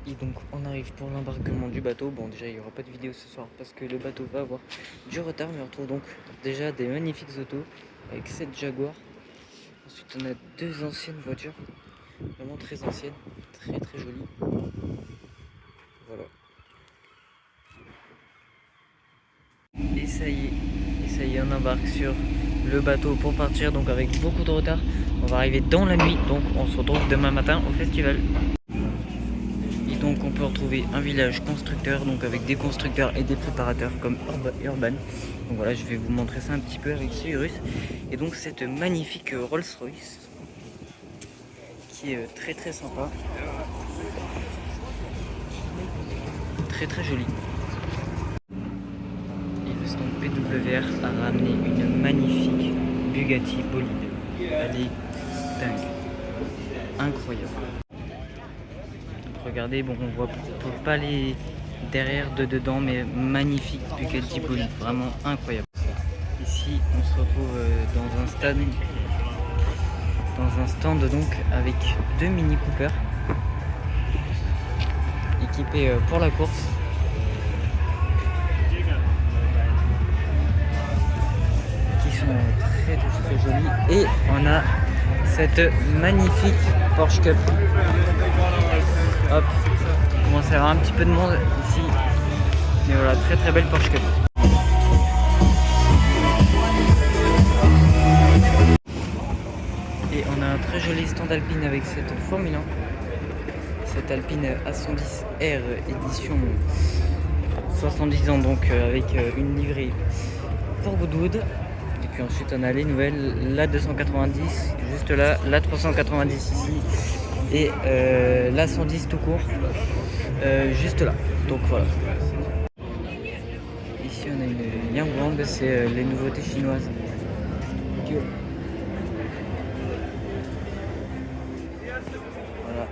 Et donc on arrive pour l'embarquement du bateau. Bon, déjà il n'y aura pas de vidéo ce soir parce que le bateau va avoir du retard, mais on retrouve donc déjà des magnifiques autos avec cette Jaguar. Ensuite on a deux anciennes voitures, vraiment très anciennes, très très jolies. Voilà. Et ça y est, on embarque sur le bateau pour partir, donc avec beaucoup de retard. On va arriver dans la nuit, donc on se retrouve demain matin au festival. Et donc on peut retrouver un village constructeur, donc avec des constructeurs et des préparateurs comme Urban. Donc voilà, je vais vous montrer ça un petit peu avec Cyrus. Et donc cette magnifique Rolls-Royce qui est très très sympa, très très jolie. Et le stand PWR a ramené une magnifique Bugatti Bolide. Elle est dingue, incroyable. Regardez, bon, on voit pas les derrière de dedans, mais magnifique Bugatti Bolide, vraiment incroyable. Ici, on se retrouve dans un stand donc avec deux Mini Cooper équipés pour la course. Qui sont très très jolis. Et on a cette magnifique Porsche Cup. Hop, il commence à y avoir un petit peu de monde ici. Mais voilà, très très belle Porsche Cup. Et on a un très joli stand Alpine avec cette Formule 1. Cette Alpine A110R édition 70 ans, donc avec une livrée pour Goodwood. Et puis ensuite on a les nouvelles, la 290 juste là, la 390 ici et la 110 tout court juste là. Donc voilà. Ici on a une Yangwang, c'est les nouveautés chinoises. Voilà,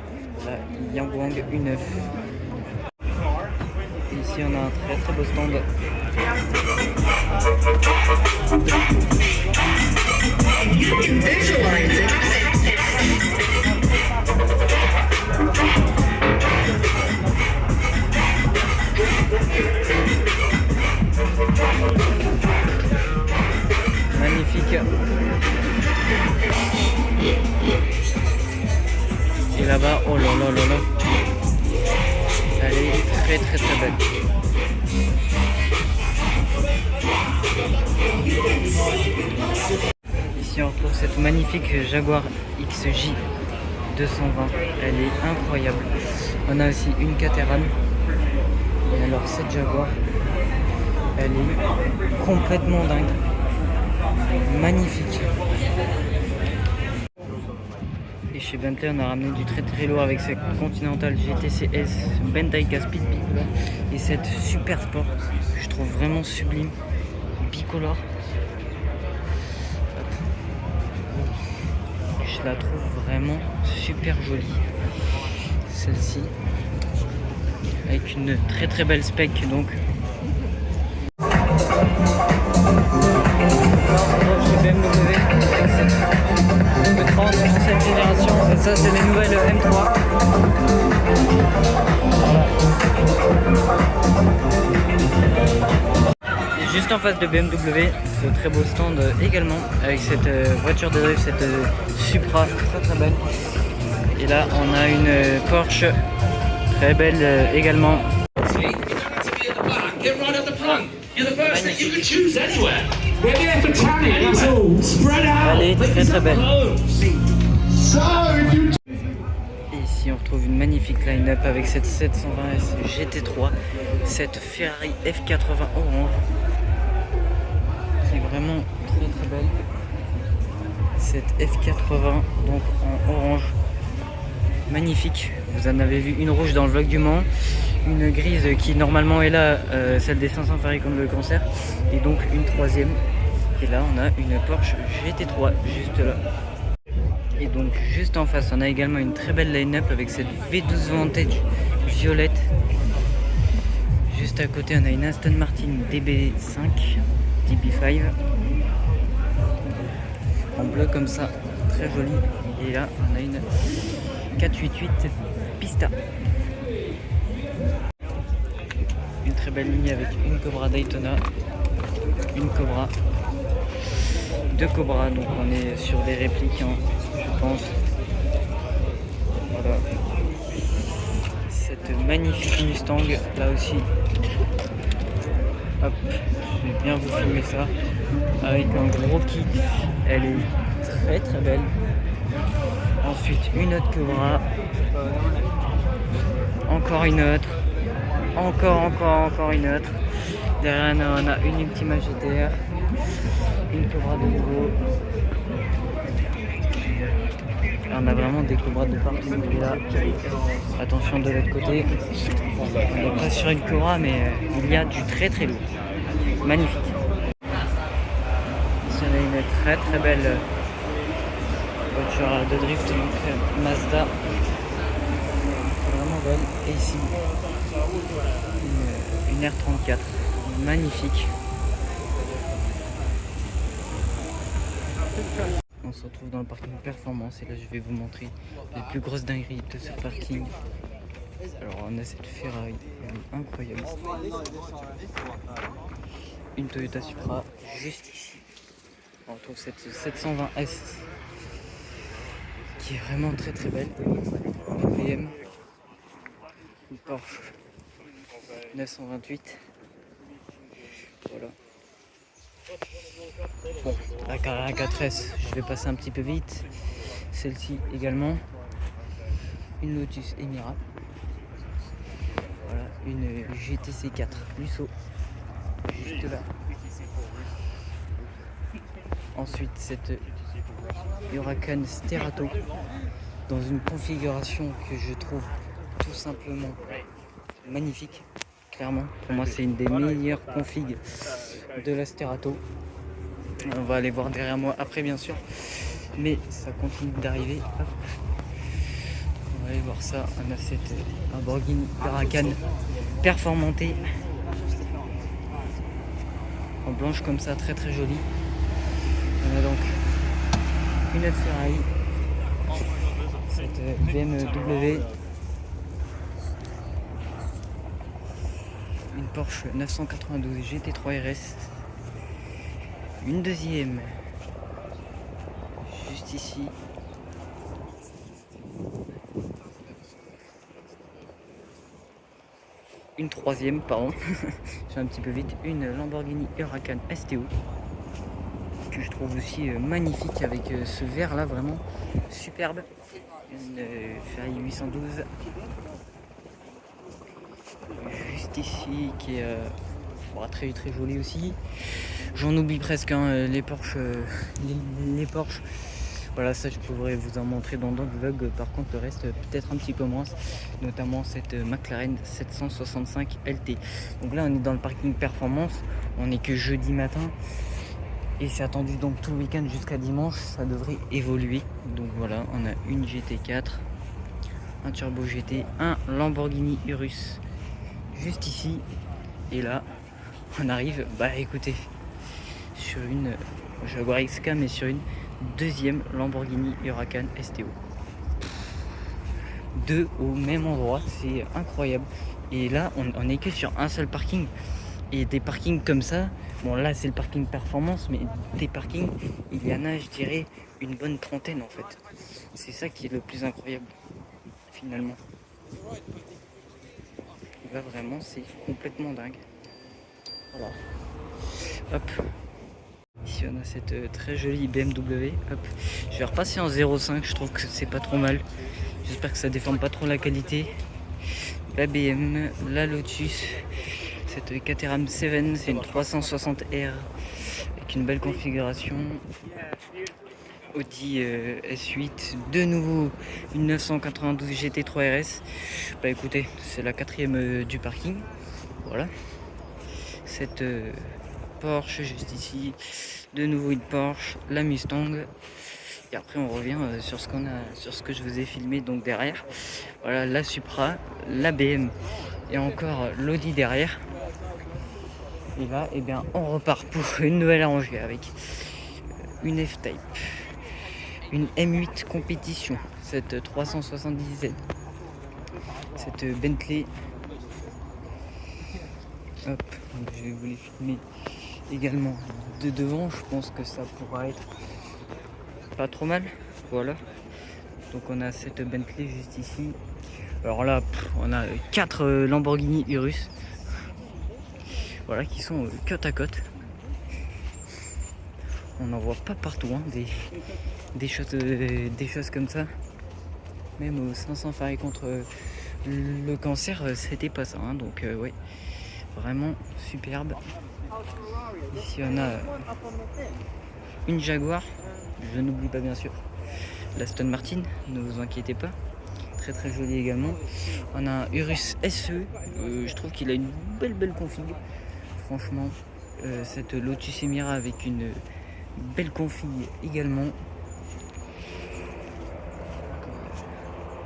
la Yangwang U9. Et ici on a un très très beau stand. Magnifique. Et là-bas, oh là là là là, elle est très très très belle. Ici on retrouve cette magnifique Jaguar XJ 220, elle est incroyable. On a aussi une Caterham. Et alors cette Jaguar, elle est complètement dingue, magnifique. Et chez Bentley on a ramené du très très lourd avec cette Continental GTCS, Bentayga Speed Bicolor et cette Super Sport que je trouve vraiment sublime, bicolore. Je la trouve vraiment super jolie, celle-ci, avec une très très belle spec donc. Chez BMW, le 30 ancienne génération, et ça c'est les nouvelles M3. Voilà. Et juste en face de BMW, ce très beau stand également, avec cette voiture de drift, cette Supra très très belle. Et là on a une Porsche très belle également. Elle est très très belle. Et ici on retrouve une magnifique line-up avec cette 720S GT3, cette Ferrari F80 orange, qui est vraiment très très belle. Cette F80 donc en orange, magnifique. Vous en avez vu une rouge dans le vlog du Mans, une grise qui normalement est là, celle des 500 Ferrari comme le concert, et donc une troisième. Et là on a une Porsche GT3 juste là. Et donc juste en face on a également une très belle line-up avec cette V12 Vantage violette. Juste à côté on a une Aston Martin DB5 DB5 en bleu comme ça, très jolie. Et là on a une 488 Pista. belle ligne avec une Cobra Daytona, une Cobra, deux Cobras, donc on est sur des répliques, hein, je pense. Voilà. Cette magnifique Mustang, là aussi. Hop, je vais bien vous filmer ça. Avec un gros kit, elle est très belle. Ensuite une autre Cobra. Encore une autre. Encore une autre. Derrière on a une Ultima GTR. Une Cobra de nouveau. Là, on a vraiment des Cobras de partout. Et là, attention de l'autre côté. On n'est pas sur une Cobra, mais il y a du très lourd. Magnifique. Ici on a une très belle voiture de drift, donc Mazda. Vraiment belle. Et ici, une R34. Magnifique. On se retrouve dans le parking performance et là je vais vous montrer les plus grosses dingueries de ce parking. Alors on a cette Ferrari, elle est incroyable. Une Toyota Supra juste ici. On retrouve cette 720S qui est vraiment très belle. Une BM, une Porsche 928. Voilà. Bon, la Carrera 4S, je vais passer un petit peu vite. Celle-ci également. Une Lotus Emira. Voilà, une GTC 4 Lusso. Juste là. Ensuite, cette Huracan Sterato dans une configuration que je trouve tout simplement magnifique. Clairement, pour moi, c'est une des meilleures configs de la Sterato. On va aller voir derrière moi après, bien sûr, mais ça continue d'arriver. On va aller voir ça. On a cette Lamborghini Huracan performantée en blanche comme ça, très jolie. On a donc une autre Ferrari, cette BMW, une Porsche 992 GT3 RS, une deuxième juste ici, une troisième, pardon, je suis un petit peu vite, une Lamborghini Huracan STO que je trouve aussi magnifique avec ce vert là vraiment superbe, une Ferrari 812 juste ici qui est très jolie aussi. J'en oublie presque, hein, les Porsche, les Porsche. Voilà, ça je pourrais vous en montrer dans d'autres vlogs. Par contre le reste peut-être un petit peu moins, notamment cette McLaren 765 LT. Donc là on est dans le parking performance, on est que jeudi matin et c'est attendu donc tout le week-end jusqu'à dimanche, ça devrait évoluer. Donc voilà, on a une GT4, un Turbo GT, un Lamborghini Urus juste ici, et là on arrive, écoutez, sur une Jaguar XK, mais sur une deuxième Lamborghini Huracan STO. Deux au même endroit, c'est incroyable. Et là on est que sur un seul parking, et des parkings comme ça, bon là c'est le parking performance, mais des parkings il y en a, je dirais, une bonne trentaine en fait. C'est ça qui est le plus incroyable finalement. Là vraiment c'est complètement dingue. Voilà. Hop. Ici on a cette très jolie BMW. Hop. Je vais repasser en 0,5, je trouve que c'est pas trop mal. J'espère que ça déforme pas trop la qualité. La BM, la Lotus, cette Caterham 7, c'est une 360R avec une belle configuration. Audi S8, de nouveau une 992 GT3 RS. Écoutez, c'est la quatrième du parking. Voilà. Cette Porsche juste ici, de nouveau une Porsche, la Mustang. Et après on revient sur ce que je vous ai filmé donc derrière. Voilà, la Supra, la BM et encore l'Audi derrière. Et là, on repart pour une nouvelle rangée avec une F-Type, une M8 compétition, cette 370Z, cette Bentley, Hop, donc je vais vous les filmer également de devant. Je pense que ça pourra être pas trop mal. Voilà. Donc on a cette Bentley juste ici. Alors là, on a 4 Lamborghini Urus. Voilà, qui sont côte à côte. On n'en voit pas partout, hein, des choses comme ça. Même aux 500 farés contre le cancer, c'était pas ça. Hein, donc ouais, vraiment superbe. Ici on a une Jaguar. Je n'oublie pas bien sûr l'Aston Martin, ne vous inquiétez pas. Très très joli également. On a un Urus SE. Je trouve qu'il a une belle config. Franchement, cette Lotus Emira avec une belle config également.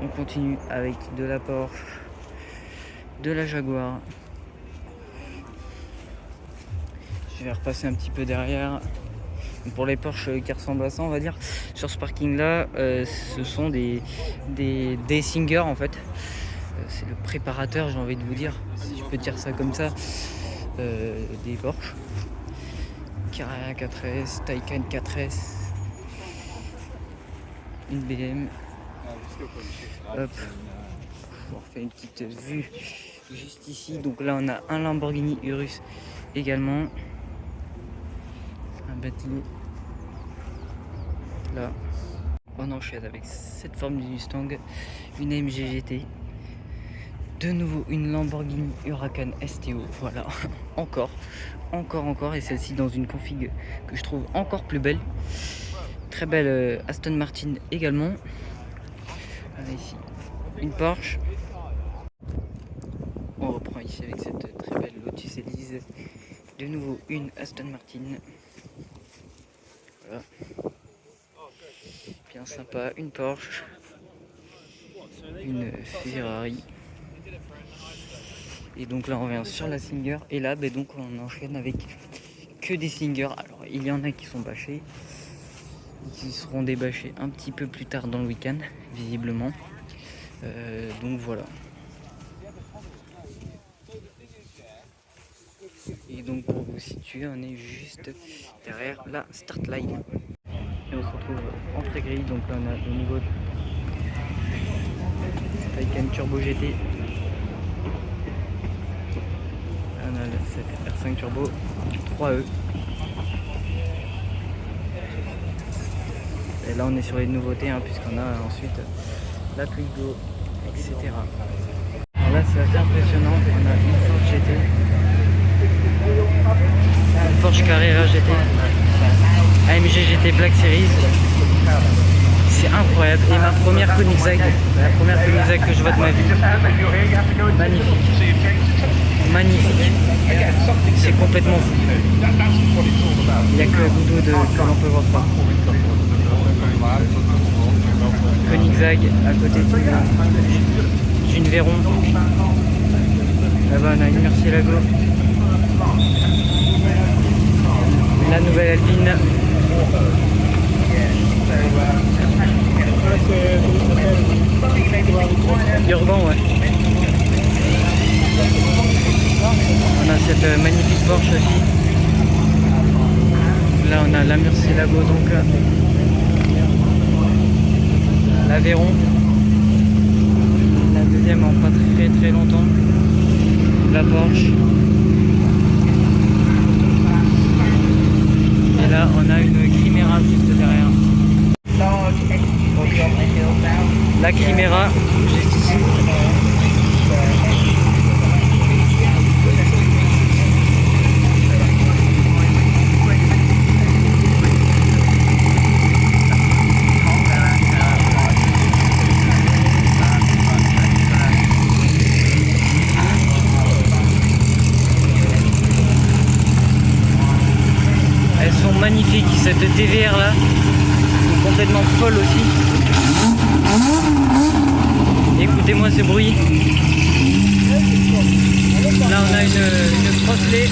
On continue avec de la Porsche, de la Jaguar. Je vais repasser un petit peu derrière. Pour les Porsche qui ressemblent à ça, on va dire, sur ce parking là, ce sont des Singer en fait. C'est le préparateur, j'ai envie de vous dire, si je peux dire ça comme ça, des Porsche. Carrera 4S, Taycan 4S, une BM. Hop, je vous refais une petite vue juste ici. Donc là on a un Lamborghini Urus également, un Bentley. Là on enchaîne avec cette forme du Mustang, une AMG GT, de nouveau une Lamborghini Huracan STO. Voilà, encore, et celle-ci dans une config que je trouve encore plus belle. Très belle Aston Martin également. Voilà, ici une Porsche. On reprend ici avec cette très belle Lotus Elise. De nouveau une Aston Martin. Voilà. Bien sympa, une Porsche, une Ferrari. Et donc là on revient sur la Singer. Et là donc on enchaîne avec que des Singer. Alors il y en a qui sont bâchés, qui seront débâchés un petit peu plus tard dans le week-end visiblement. Donc voilà. Et donc pour vous situer, on est juste derrière la start line. Et on se retrouve en pré-grille. Donc là on a le niveau Taycan Turbo GT. Là, on a cette R5 Turbo 3E. Et là on est sur les nouveautés hein, puisqu'on a ensuite la Twingo, etc. Alors là c'est assez impressionnant. On a une Porsche GT, une Porsche Carrera GT, AMG GT Black Series. C'est incroyable. Et ma première Koenigsegg, la première Koenigsegg que je vois de ma vie. Magnifique. Magnifique. C'est complètement fou. Il n'y a que Boudou que l'on peut voir ça. Koenigsegg à côté d'une Véron. Là-bas on a une Murcielago. La nouvelle Alpine. Urban, ouais. On a cette magnifique Porsche aussi. Là on a la Murcielago donc. La Véron. La deuxième en pas très longtemps. La Porsche. Et là on a une Chimera juste derrière. Donc, la Chimera juste ici. Elles sont magnifiques, cette TVR là, complètement folle aussi. Écoutez-moi ce bruit. Là on a une Crossley.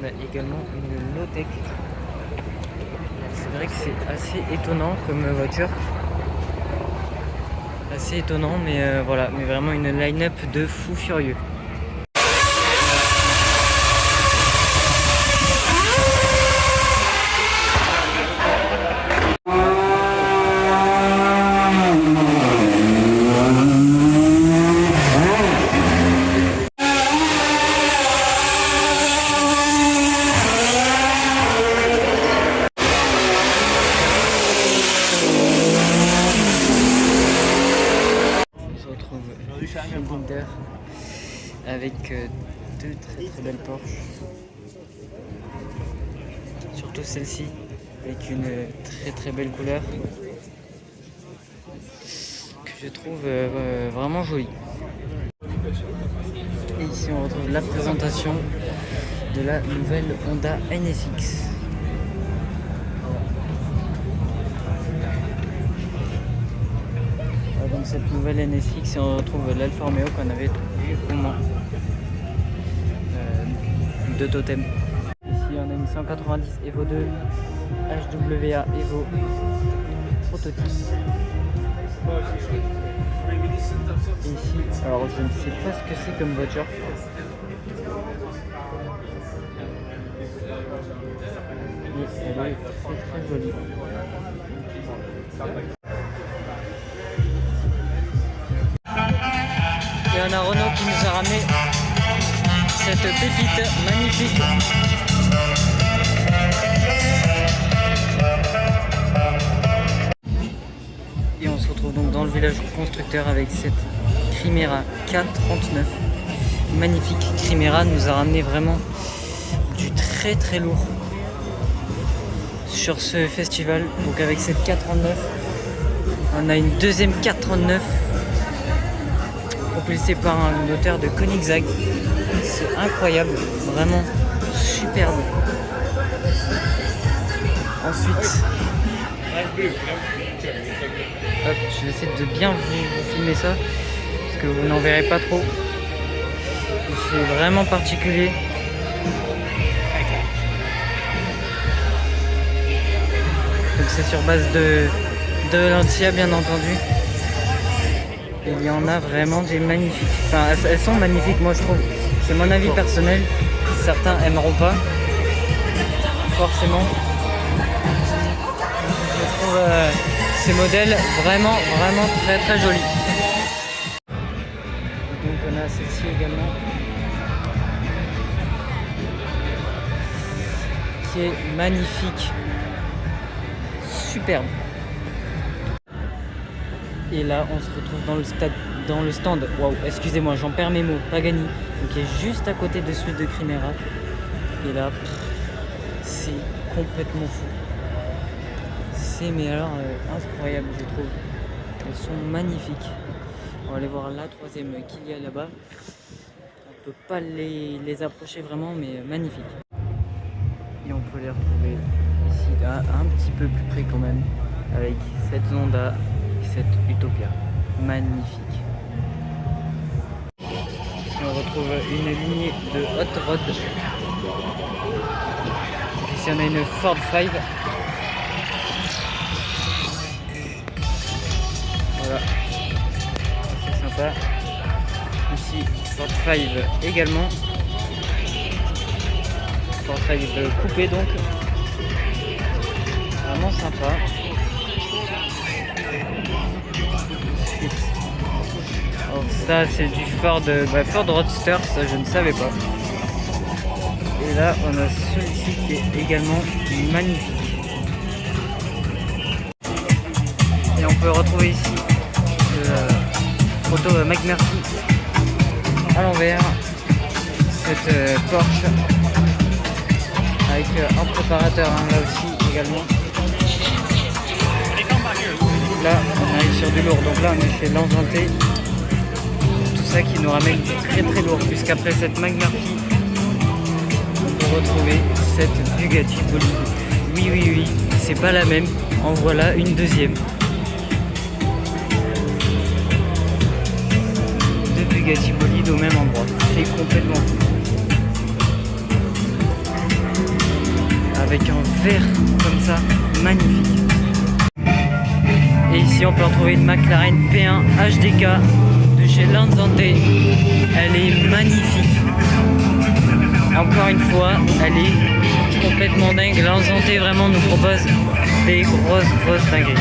on a également une low-tech. C'est vrai que c'est assez étonnant comme voiture. Assez étonnant, mais voilà, mais vraiment une line-up de fou furieux. Binder avec deux très belles Porsche, surtout celle-ci avec une très belle couleur que je trouve vraiment jolie. Et ici on retrouve la présentation de la nouvelle Honda NSX. Donc cette nouvelle NSX, et on retrouve l'Alfa Romeo qu'on avait vu au Mans de Totem. Ici on a une 190 Evo 2 HWA Evo prototype. Et ici, alors je ne sais pas ce que c'est comme voiture. Mais elle est très jolie. Et on a Renault qui nous a ramené cette pépite magnifique. Et on se retrouve donc dans le village constructeur avec cette Chimera K39. Magnifique. Chimera nous a ramené vraiment du très lourd sur ce festival. Donc avec cette K39, on a une deuxième K39 propulsé par un moteur de Koenigsegg. C'est incroyable, vraiment superbe. Ensuite, hop, je vais essayer de bien vous filmer ça parce que vous n'en verrez pas trop. C'est vraiment particulier. Donc c'est sur base de Lancia bien entendu. Il y en a vraiment des magnifiques. Enfin, elles sont magnifiques, moi je trouve. C'est mon avis personnel. Certains aimeront pas. Forcément. Je trouve ces modèles vraiment très jolis. Donc on a celle-ci également. Qui est magnifique. Superbe. Et là, on se retrouve dans le stand. Waouh, excusez-moi, j'en perds mes mots. Pagani, qui est juste à côté de celui de Chimera. Et là, c'est complètement fou. C'est mais alors incroyable, je trouve. Elles sont magnifiques. On va aller voir la troisième qu'il y a là-bas. On peut pas les approcher vraiment, mais magnifiques. Et on peut les retrouver ici, un petit peu plus près quand même, avec cette Honda. Cette Utopia, magnifique. On retrouve une lignée de hot rod. Ici on a une Ford 5. Voilà, c'est sympa. Ici Ford 5 également. Ford 5 coupé donc. Vraiment sympa. Alors ça c'est du Ford Roadster, ça je ne savais pas. Et là on a celui-ci qui est également magnifique. Et on peut retrouver ici photo McMurphy à l'envers, cette Porsche avec un préparateur là aussi également. Là on arrive sur du lourd, donc là on est chez Lanzanté. Tout ça qui nous ramène très lourd, puisqu'après cette McMurphy on peut retrouver cette Bugatti Bolide. Oui, c'est pas la même, en voilà une deuxième. Deux Bugatti Bolide au même endroit, c'est complètement fou. avec un vert comme ça, magnifique. Et ici on peut retrouver une McLaren P1 HDK de chez Lanzante. Elle est magnifique. Encore une fois, elle est complètement dingue. Lanzante vraiment nous propose des grosses dingueries.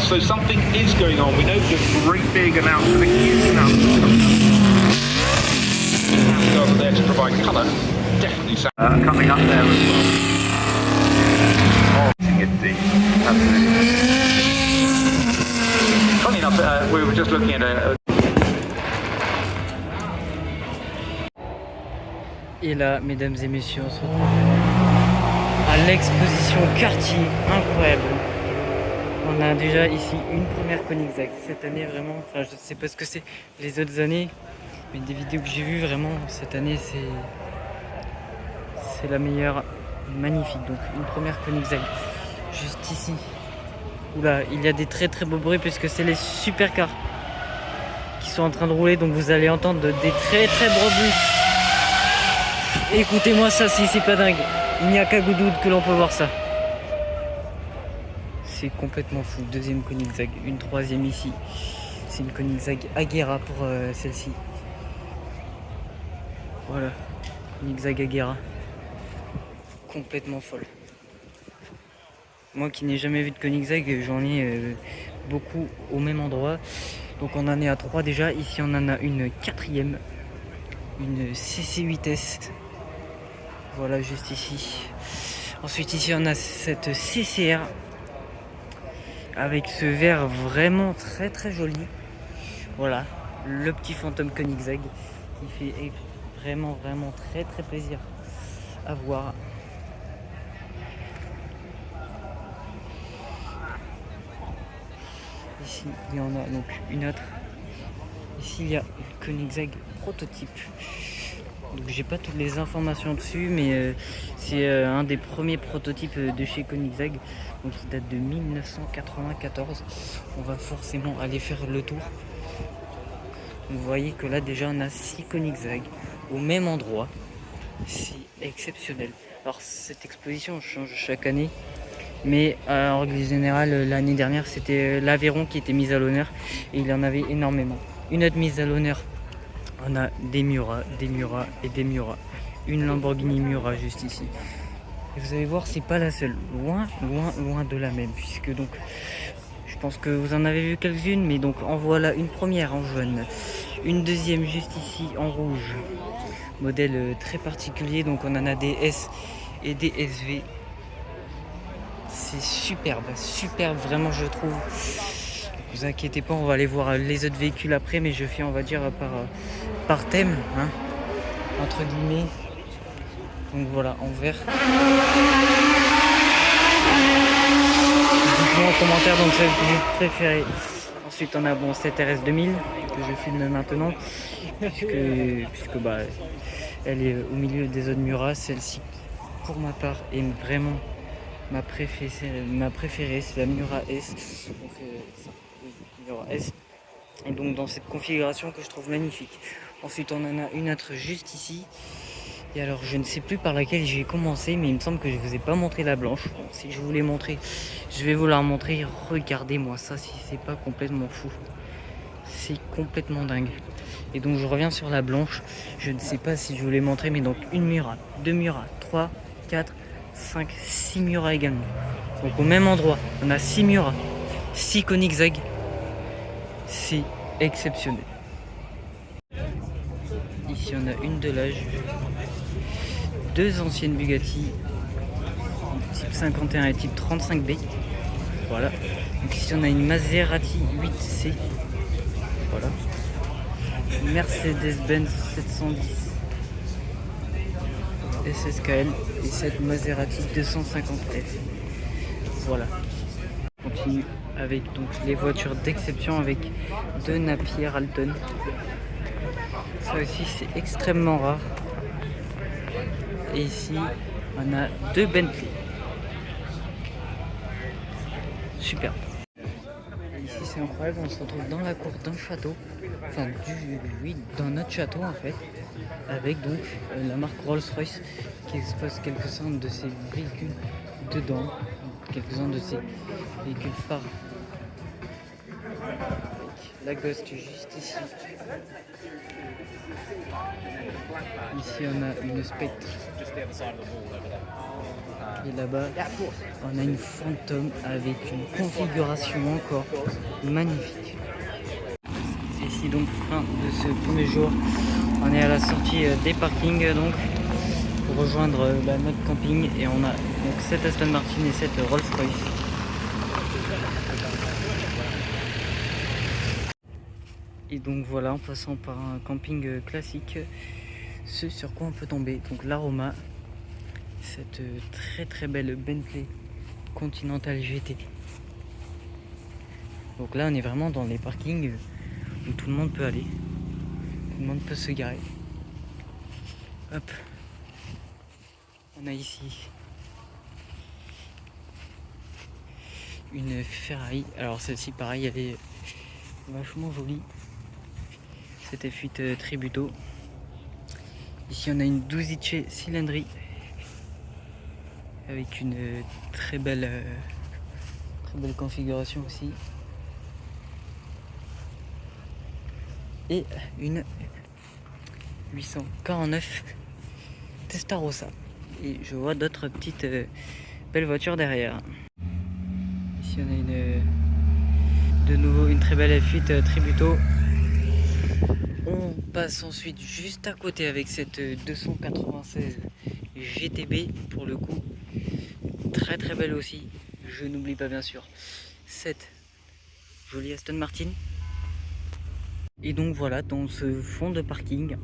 So something is going on. We know the great big amounts of a huge amount of there to provide colour. Definitely coming up there as well. Oh, indeed. Absolutely. Funny enough, we were just looking at a. Et là, mesdames et messieurs, on se retrouve à l'exposition Cartier, incroyable. On a déjà ici une première Koenigsegg. Cette année vraiment, enfin je ne sais pas ce que c'est les autres années, mais des vidéos que j'ai vues vraiment, cette année c'est la meilleure, magnifique. Donc une première Koenigsegg, juste ici. Oula, il y a des très beaux bruits puisque c'est les supercars qui sont en train de rouler, donc vous allez entendre des très gros bruits. Écoutez-moi ça, si c'est pas dingue, il n'y a qu'à Goudoud que l'on peut voir ça. C'est complètement fou. Deuxième Koenigsegg, une troisième ici. C'est une Koenigsegg Agera pour celle-ci. Voilà, Koenigsegg Agera. Complètement folle. Moi qui n'ai jamais vu de Koenigsegg, j'en ai beaucoup au même endroit. Donc on en est à 3 déjà. Ici on en a une quatrième, une CC8S. Voilà, juste ici. Ensuite ici on a cette CCR avec ce verre vraiment très joli. Voilà, le petit fantôme Koenigsegg qui fait vraiment très plaisir à voir. Ici il y en a donc une autre. Ici il y a une Koenigsegg prototype. Donc j'ai pas toutes les informations dessus, mais c'est un des premiers prototypes de chez Koenigsegg, donc qui date de 1994. On va forcément aller faire le tour. Vous voyez que là déjà on a 6 Koenigsegg au même endroit. C'est exceptionnel. Alors cette exposition change chaque année, mais en règle générale l'année dernière c'était l'Aveyron qui était mise à l'honneur et il y en avait énormément. Une autre mise à l'honneur, on a des Miura et des Miura. Une Lamborghini Miura juste ici. Et vous allez voir, c'est pas la seule. Loin de la même. Puisque donc, je pense que vous en avez vu quelques-unes. Mais donc, en voilà une première en jaune. Une deuxième juste ici en rouge. Modèle très particulier. Donc, on en a des S et des SV. C'est superbe vraiment je trouve. Ne vous inquiétez pas, on va aller voir les autres véhicules après, mais je fais on va dire par thème, hein, entre guillemets. Donc voilà, en vert. Dites-moi en commentaire donc celle que vous préférez. Ensuite on a cette RS 2000 que je filme maintenant, puisque bah elle est au milieu des autres Miura. Celle-ci pour ma part est vraiment ma préférée, c'est la Miura S. Donc, Miura S. Et donc dans cette configuration que je trouve magnifique. Ensuite on en a une autre juste ici. Et alors je ne sais plus par laquelle j'ai commencé, mais il me semble que je vous ai pas montré la blanche. Bon, si je vous l'ai montré, je vais vous la montrer. Regardez-moi ça, si c'est pas complètement fou. C'est complètement dingue. Et donc je reviens sur la blanche. Je ne sais pas si je vous l'ai montré, mais donc une Miura, 2 Miura, 3, 4, 5, 6 Miura également. Donc au même endroit, on a 6 Miura, 6 Koenigsegg. C'est exceptionnel. Ici on a une de l'âge, 2 anciennes Bugatti, type 51 et type 35B. Voilà. Donc ici on a une Maserati 8C. Voilà. Une Mercedes-Benz 710 SSKL et cette Maserati 250F. Voilà. On continue avec donc les voitures d'exception avec 2 Napier Alton. Ça aussi c'est extrêmement rare. Et ici on a 2 Bentley. Super. c'est incroyable, on se retrouve dans la cour d'un château, enfin oui, dans notre château en fait, avec donc la marque Rolls-Royce qui expose quelques-uns de ses véhicules dedans, quelques-uns de ses véhicules phares. Avec la Ghost juste ici. Ici on a une Spectre. Et là-bas, on a une Phantom avec une configuration encore magnifique. Ici donc fin de ce premier jour. On est à la sortie des parkings donc pour rejoindre notre camping et on a donc cette Aston Martin et cette Rolls-Royce. Et donc voilà, en passant par un camping classique, ce sur quoi on peut tomber. Donc l'Aroma, cette très belle Bentley Continental GT. Donc là on est vraiment dans les parkings où tout le monde peut aller, tout le monde peut se garer. Hop, on a ici une Ferrari. Alors celle-ci pareil, elle est vachement jolie. Cette F8 Tributo. Ici on a une 12 cylindrée avec une très belle configuration aussi. Et une 849 Testarossa. Et je vois d'autres petites belles voitures derrière. Ici on a de nouveau une très belle F8 Tributo. On passe ensuite juste à côté avec cette 296 GTB pour le coup. Très belle aussi. Je n'oublie pas bien sûr cette jolie Aston Martin. Et donc voilà, dans ce fond de parking,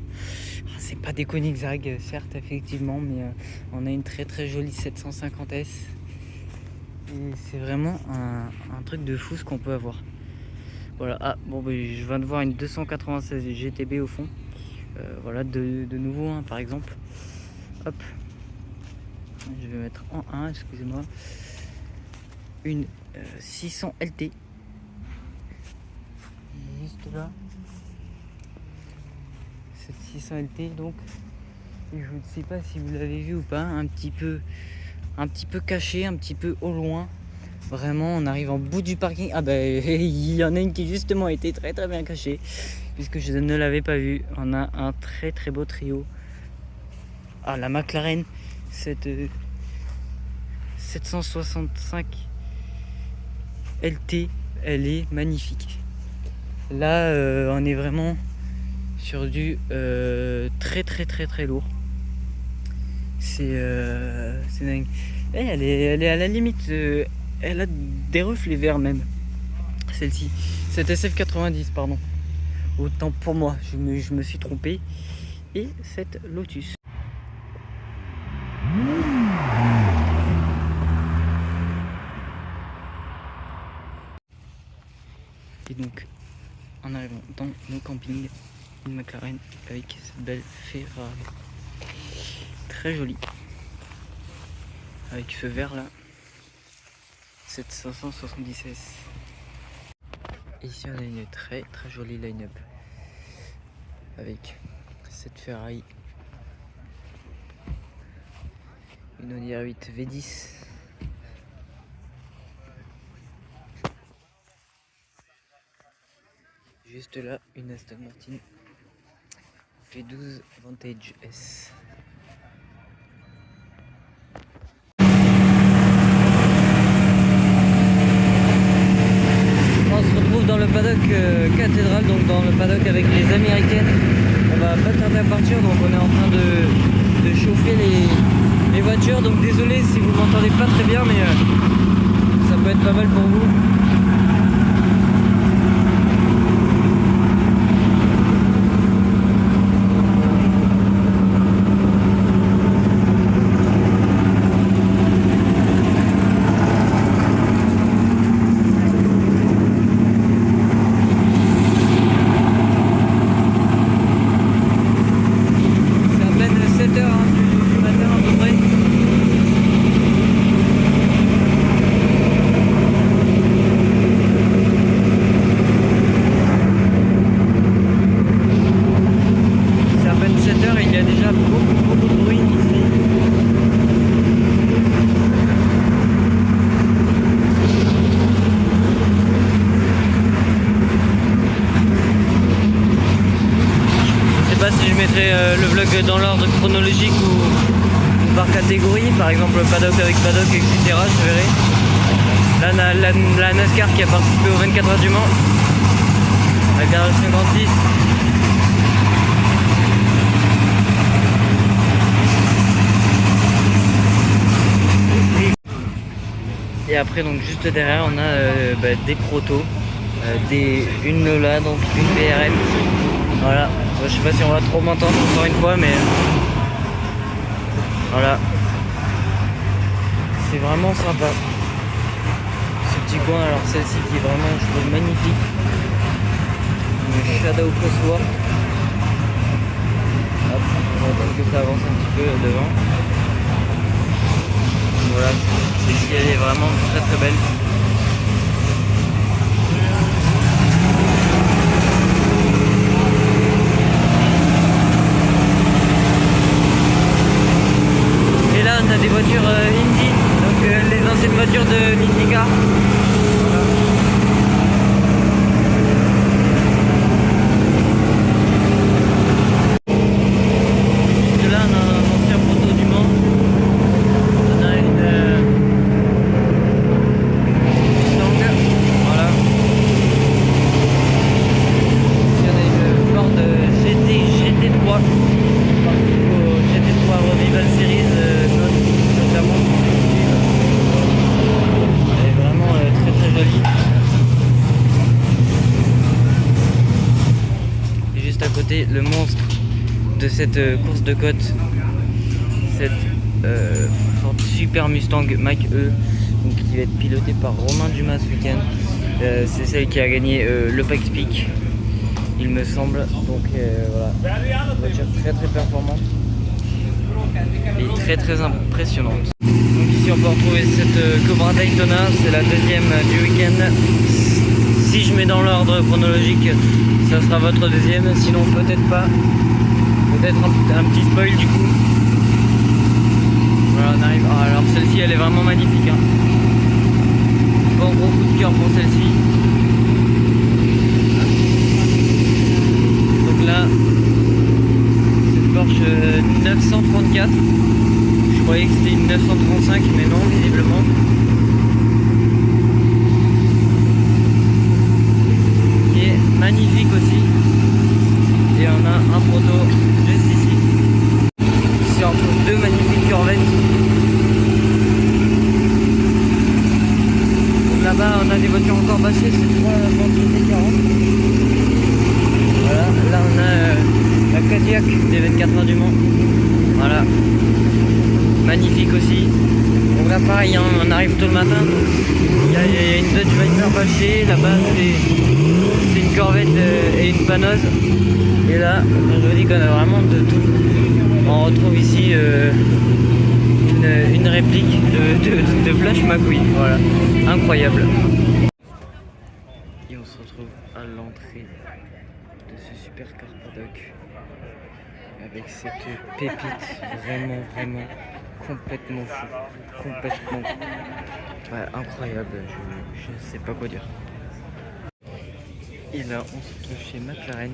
c'est pas des Koenigsegg certes effectivement, mais on a une très jolie 750S. Et c'est vraiment un truc de fou ce qu'on peut avoir. Voilà, ah bon je viens de voir une 296 GTB au fond. Voilà, de nouveau par exemple. Hop. Je vais mettre en 1, excusez-moi. Une 600 LT. Juste là. Cette 600 LT donc. Et je ne sais pas si vous l'avez vu ou pas, un petit peu caché, un petit peu au loin. Vraiment, on arrive en bout du parking. Ah il y en a une qui justement était très bien cachée, puisque je ne l'avais pas vue. On a un très beau trio. Ah, la McLaren, cette 765 LT, elle est magnifique. Là, on est vraiment sur du très lourd. C'est dingue. Elle est à la limite. Elle a des reflets verts même. Celle-ci. Cette SF90, pardon. Autant pour moi, je me suis trompé. Et cette Lotus. Et donc, en arrivant dans nos campings, une McLaren avec cette belle Ferrari. Très jolie. Avec ce vert là. Cette 576. Et ici on a une très jolie line-up. Avec cette Ferrari. Une Audi R8 V10. Juste là, une Aston Martin V12 Vantage S. On se retrouve dans le paddock cathédrale, donc dans le paddock avec les Américaines. On va pas tarder à partir, donc on est en train de chauffer les voitures. Donc désolé si vous m'entendez pas très bien, mais ça peut être pas mal pour vous. mettrai le vlog dans l'ordre chronologique ou par catégorie, par exemple paddock avec paddock, etc. Je verrai. Là, la NASCAR qui a participé aux 24 heures du Mans, la garage 56. Et après, donc juste derrière, on a des protos, une Lola, donc une BRM. Voilà, je sais pas si on va trop m'entendre encore une fois, mais voilà, c'est vraiment sympa ce petit coin. Alors celle-ci qui est vraiment, je trouve, magnifique, une Shadow Crosswalk. Hop, on va attendre que ça avance un petit peu devant. Voilà, celle-ci elle est vraiment très très belle. Et là on a des voitures Indy, donc les anciennes voitures de l'IndyCar. Le monstre de cette course de côte, cette Ford Super Mustang Mach-E, donc qui va être pilotée par Romain Dumas ce week-end. C'est celle qui a gagné le Pikes Peak, il me semble. Donc voilà, une voiture très très performante et très très impressionnante. Donc ici on peut retrouver cette Cobra Daytona, c'est la deuxième du week-end. Si je mets dans l'ordre chronologique, ça sera votre deuxième, sinon peut-être pas. Peut-être un petit spoil du coup. Voilà, on arrive. Ah, alors celle-ci elle est vraiment magnifique. Hein. Bon gros coup de cœur pour celle-ci. Donc là, cette Porsche 934. Je croyais que c'était une 935, mais non, visiblement. Magnifique aussi, et on a un proto juste ici. Ici on trouve deux magnifiques Corvettes. Là-bas on a des voitures encore bâchées, c'est 3 T40. Voilà, là on a la Cadillac des 24 heures du Mans. Voilà, magnifique aussi. Donc là pareil, hein, on arrive tôt le matin, il y a une Dodge Viper bâchée, là-bas c'est une Corvette et une Panoz. Et là, je vous dis qu'on a vraiment de tout. On retrouve ici une réplique de Flash McQueen. Voilà, incroyable. Et on se retrouve à l'entrée de ce supercar paddock avec cette pépite vraiment complètement fou, complètement incroyable. Je sais pas quoi dire. Et là, on se retrouve chez McLaren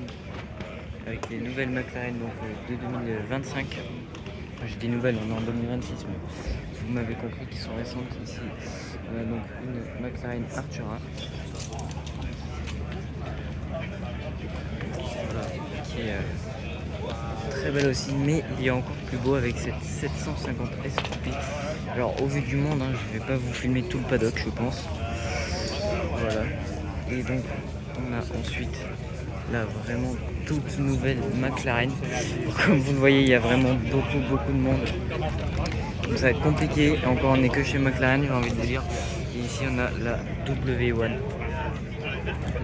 avec les nouvelles McLaren donc, de 2025. Enfin, j'ai des nouvelles, on est en 2026, mais vous m'avez compris qu'ils sont récentes ici. On a donc une McLaren Artura. Voilà, qui est très belle aussi, mais il est encore plus beau avec cette 750 S coupée. Alors, au vu du monde, hein, je vais pas vous filmer tout le paddock, je pense. Voilà. Et donc, on a ensuite là vraiment toute nouvelle McLaren. Comme vous le voyez, il y a vraiment beaucoup de monde. Donc ça va être compliqué. Et encore, on n'est que chez McLaren, j'ai envie de dire. Et ici, on a la W1,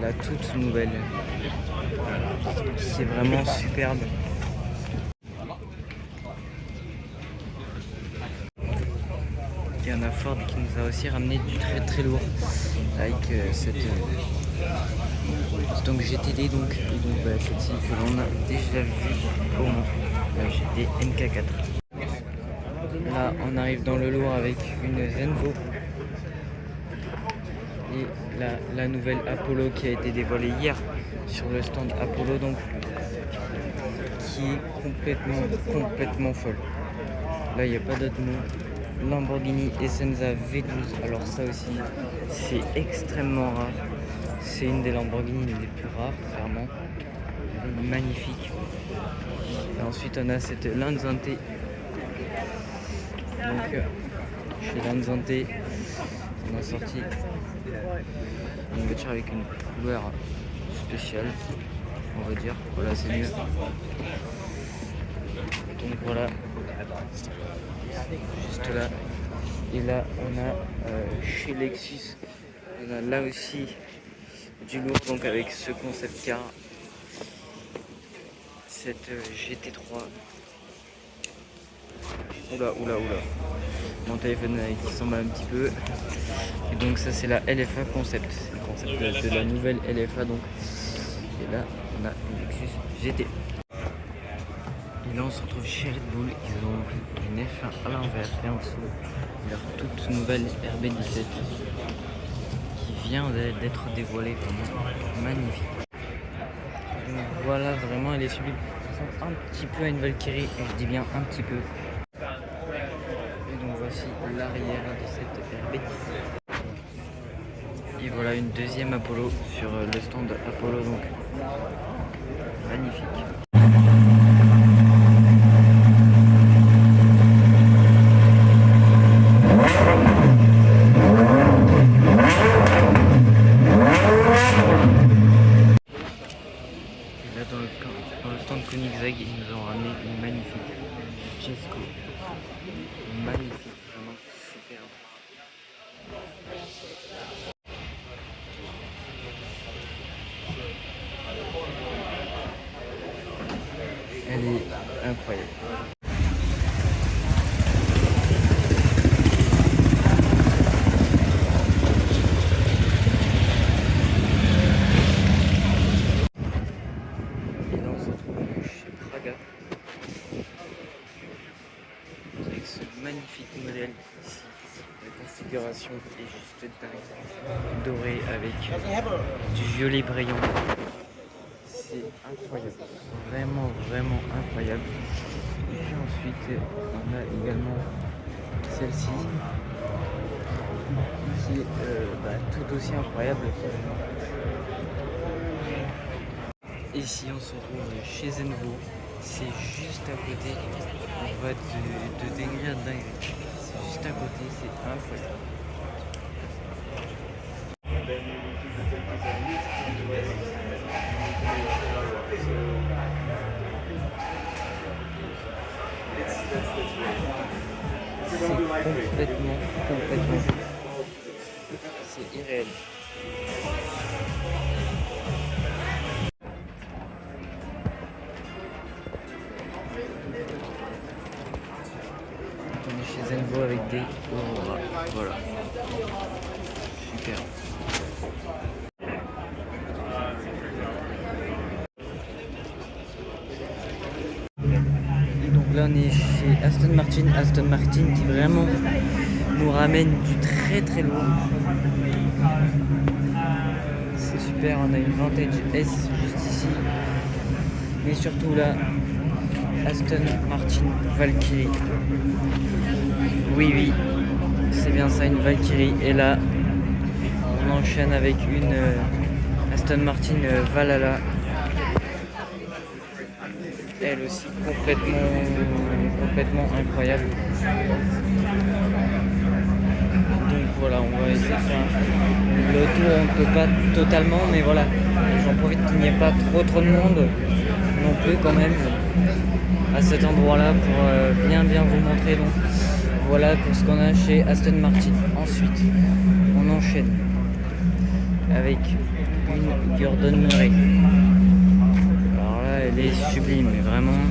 la toute nouvelle, qui est vraiment superbe. Il y en a Ford qui nous a aussi ramené du très lourd avec cette donc GTD donc, et donc celle-ci que l'on a déjà vu au Mans, la GT MK4. Là on arrive dans le lourd avec une Zenvo et la nouvelle Apollo qui a été dévoilée hier sur le stand Apollo, donc qui est complètement folle. Là, il n'y a pas d'autre mot. Lamborghini Essenza V12. Alors ça aussi, c'est extrêmement rare. C'est une des Lamborghini les plus rares, clairement. Elle est magnifique. Et ensuite, on a cette Lanzante. Donc, chez Lanzante, on a sorti une voiture avec une couleur spéciale, on va dire. Voilà, c'est mieux. Donc voilà, juste là. Et là, on a chez Lexus, on a là aussi du lourd, donc avec ce concept car, cette GT3. Oula. Mon téléphone qui s'en va un petit peu. Et donc ça c'est la LFA concept. C'est le concept de la nouvelle LFA donc. Et là on a une Lexus GT. Et là on se retrouve chez Red Bull. Ils ont une F1 à l'envers et en dessous leur toute nouvelle RB17 qui vient d'être dévoilée, vraiment magnifique. Donc voilà, vraiment elle est sublime. Ça ressemble un petit peu à une Valkyrie, et je dis bien un petit peu. Et donc voici l'arrière de cette RB17. Et voilà une deuxième Apollo sur le stand Apollo, donc magnifique. Et là dans le stand Koenigsegg, ils nous ont ramené une magnifique Jesko. Magnifique, vraiment superbe. Elle est incroyable. Et là on se retrouve chez Praga avec ce magnifique modèle ici. La configuration est juste dingue. Doré avec du violet brillant. C'est incroyable. Vraiment incroyable. Et puis ensuite on a également celle-ci qui est tout aussi incroyable. Ici on se retrouve chez Zenvo. C'est juste à côté. On va de dinguerie à dinguerie. C'est juste à côté, c'est incroyable. C'est complètement. C'est irréel. On est chez Zenvo avec des Aurora. Voilà. Super. Donc là on est chez Aston Martin qui vraiment nous ramène du très lourd. C'est super, on a une Vantage S juste ici. Mais surtout là, Aston Martin Valkyrie. Oui, c'est bien ça, une Valkyrie. Et là, on enchaîne avec une Aston Martin Valhalla. Elle aussi complètement incroyable. Donc voilà, on va essayer de faire le tour, on peut pas totalement, mais voilà, j'en profite qu'il n'y ait pas trop de monde non plus quand même à cet endroit là pour bien vous montrer. Donc voilà pour ce qu'on a chez Aston Martin. Ensuite on enchaîne avec une Gordon Murray. Alors là elle est sublime, mais vraiment.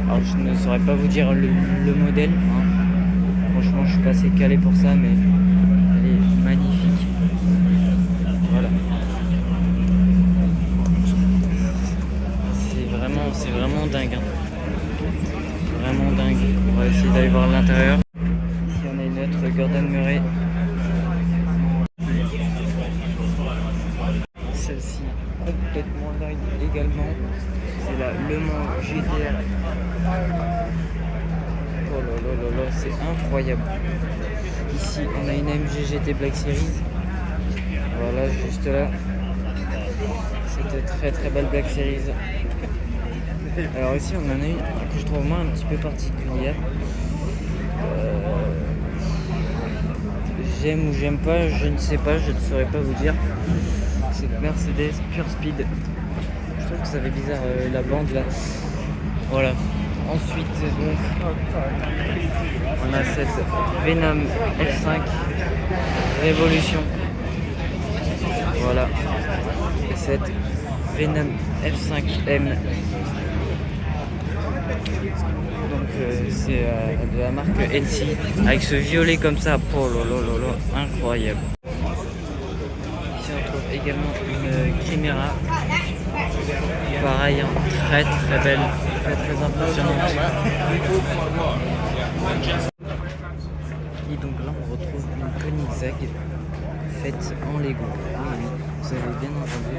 Alors je ne saurais pas vous dire le modèle, hein. Franchement je suis pas assez calé pour ça, mais elle est magnifique. Voilà. C'est vraiment dingue, hein. Vraiment dingue. On va essayer d'aller voir l'intérieur. Ici on a une cette Gordon Murray. Celle-ci complètement dingue également. C'est la Le Mans GTR. Oh là là là là, c'est incroyable. Ici, on a une AMG GT Black Series. Voilà, juste là. Cette très très belle Black Series. Alors ici, on en a une que je trouve moi un petit peu particulière. J'aime ou j'aime pas, je ne sais pas, je ne saurais pas vous dire. C'est Mercedes Pure Speed. Je trouve que ça fait bizarre la bande là. Voilà. Ensuite, donc, on a cette Venom F5 Révolution. Voilà. Cette Venom F5M. Donc, c'est de la marque LC. Avec ce violet comme ça. Oh là là là là, incroyable. Ici, on trouve également une Chimera. Pareil, hein, très très belle, très très impressionnante. Et donc là on retrouve une Koenigsegg faite en Lego. Oui, oui, vous avez bien entendu,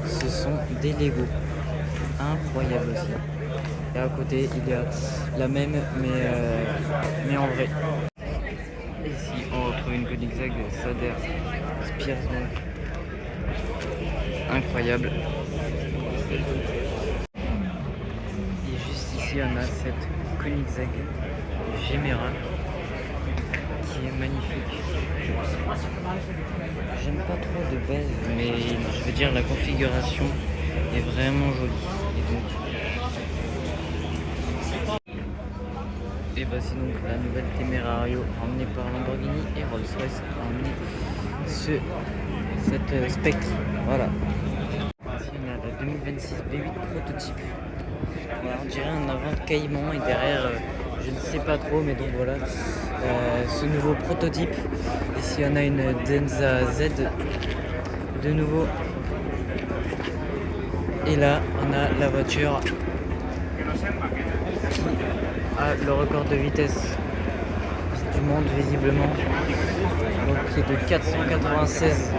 ce sont des Lego. Incroyable aussi. Et à côté il y a la même mais en vrai. Ici on retrouve une Koenigsegg Sader Spears donc. Incroyable. Et juste ici on a cette Koenigsegg Gemera qui est magnifique. J'aime pas trop de base, mais je veux dire la configuration est vraiment jolie. Et voici donc la nouvelle Temerario emmenée par Lamborghini et Rolls-Royce a emmené cette Spectre. Voilà. Ici on a la 2026 V8 prototype. Voilà, on dirait un avant de Caïman et derrière je ne sais pas trop, mais donc voilà ce nouveau prototype. Ici on a une Denza Z de nouveau. Et là on a la voiture qui a le record de vitesse du monde visiblement, donc qui est de 496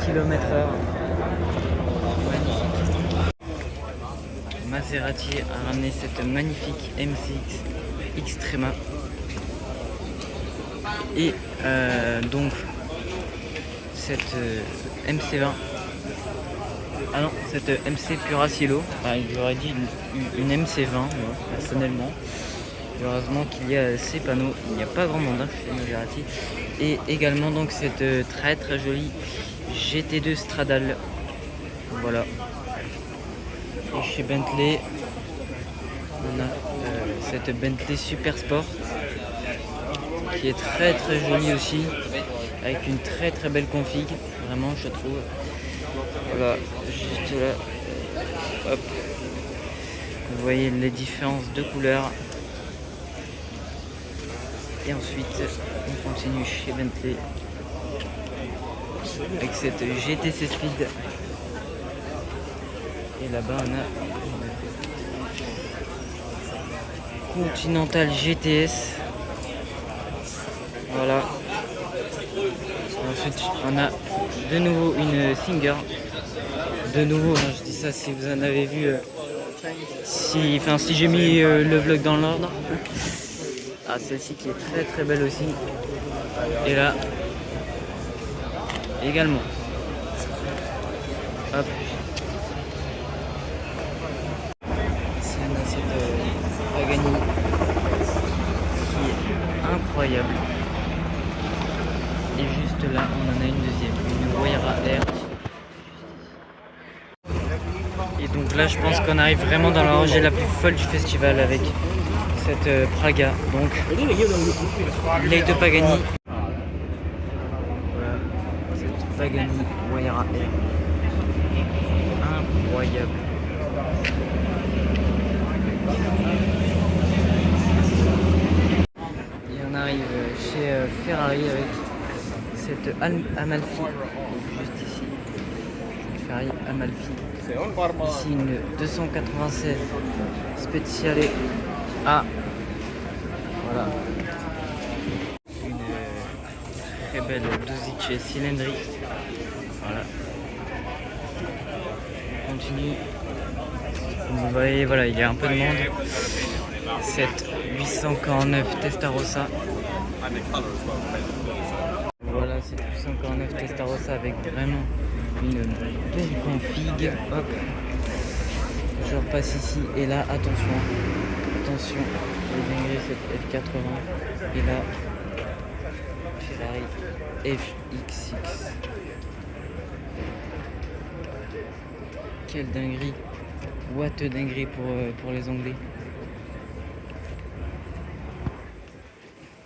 km/h. Maserati a ramené cette magnifique M6 Extrema et donc cette MC20. Ah non, cette MC Puracilo. J'aurais dit une MC20 moi, personnellement. Heureusement qu'il y a ces panneaux, il n'y a pas grand monde chez Maserati. Et également donc cette très très jolie GT2 Stradale. Voilà. Et chez Bentley, on a cette Bentley Super Sport qui est très très jolie aussi, avec une très très belle config, vraiment je trouve. Voilà, juste là, hop. Vous voyez les différences de couleurs. Et ensuite, on continue chez Bentley avec cette GTC Speed. Et là-bas, on a une Continental GTS. Voilà. Ensuite, on a de nouveau une Singer. De nouveau, hein, je dis ça si vous en avez vu. Si j'ai mis le vlog dans l'ordre. Ah, celle-ci qui est très très belle aussi. Et là, également. Hop. Ici on a cette Pagani qui est incroyable. Et juste là, on en a une deuxième, une Wayra R. Et donc là, je pense qu'on arrive vraiment dans la rangée la plus folle du festival avec cette Praga, donc les deux Pagani. Voilà, cette Pagani Wayra R. Incroyable. Et on arrive chez Ferrari avec cette Amalfi, juste ici. Ferrari Amalfi. Ici une 296 Speciale A. Voilà. Une très belle 12 inch cylindrique. Voilà. On continue. Vous voyez, voilà, il y a un peu de monde. Cette 849 Testarossa. Voilà, cette 849 Testarossa avec vraiment une belle config. Hop. Je repasse ici et là, attention, les dingueries, cette F80 et là, Ferrari FXX. Quelle dinguerie, what a dinguerie pour les Anglais.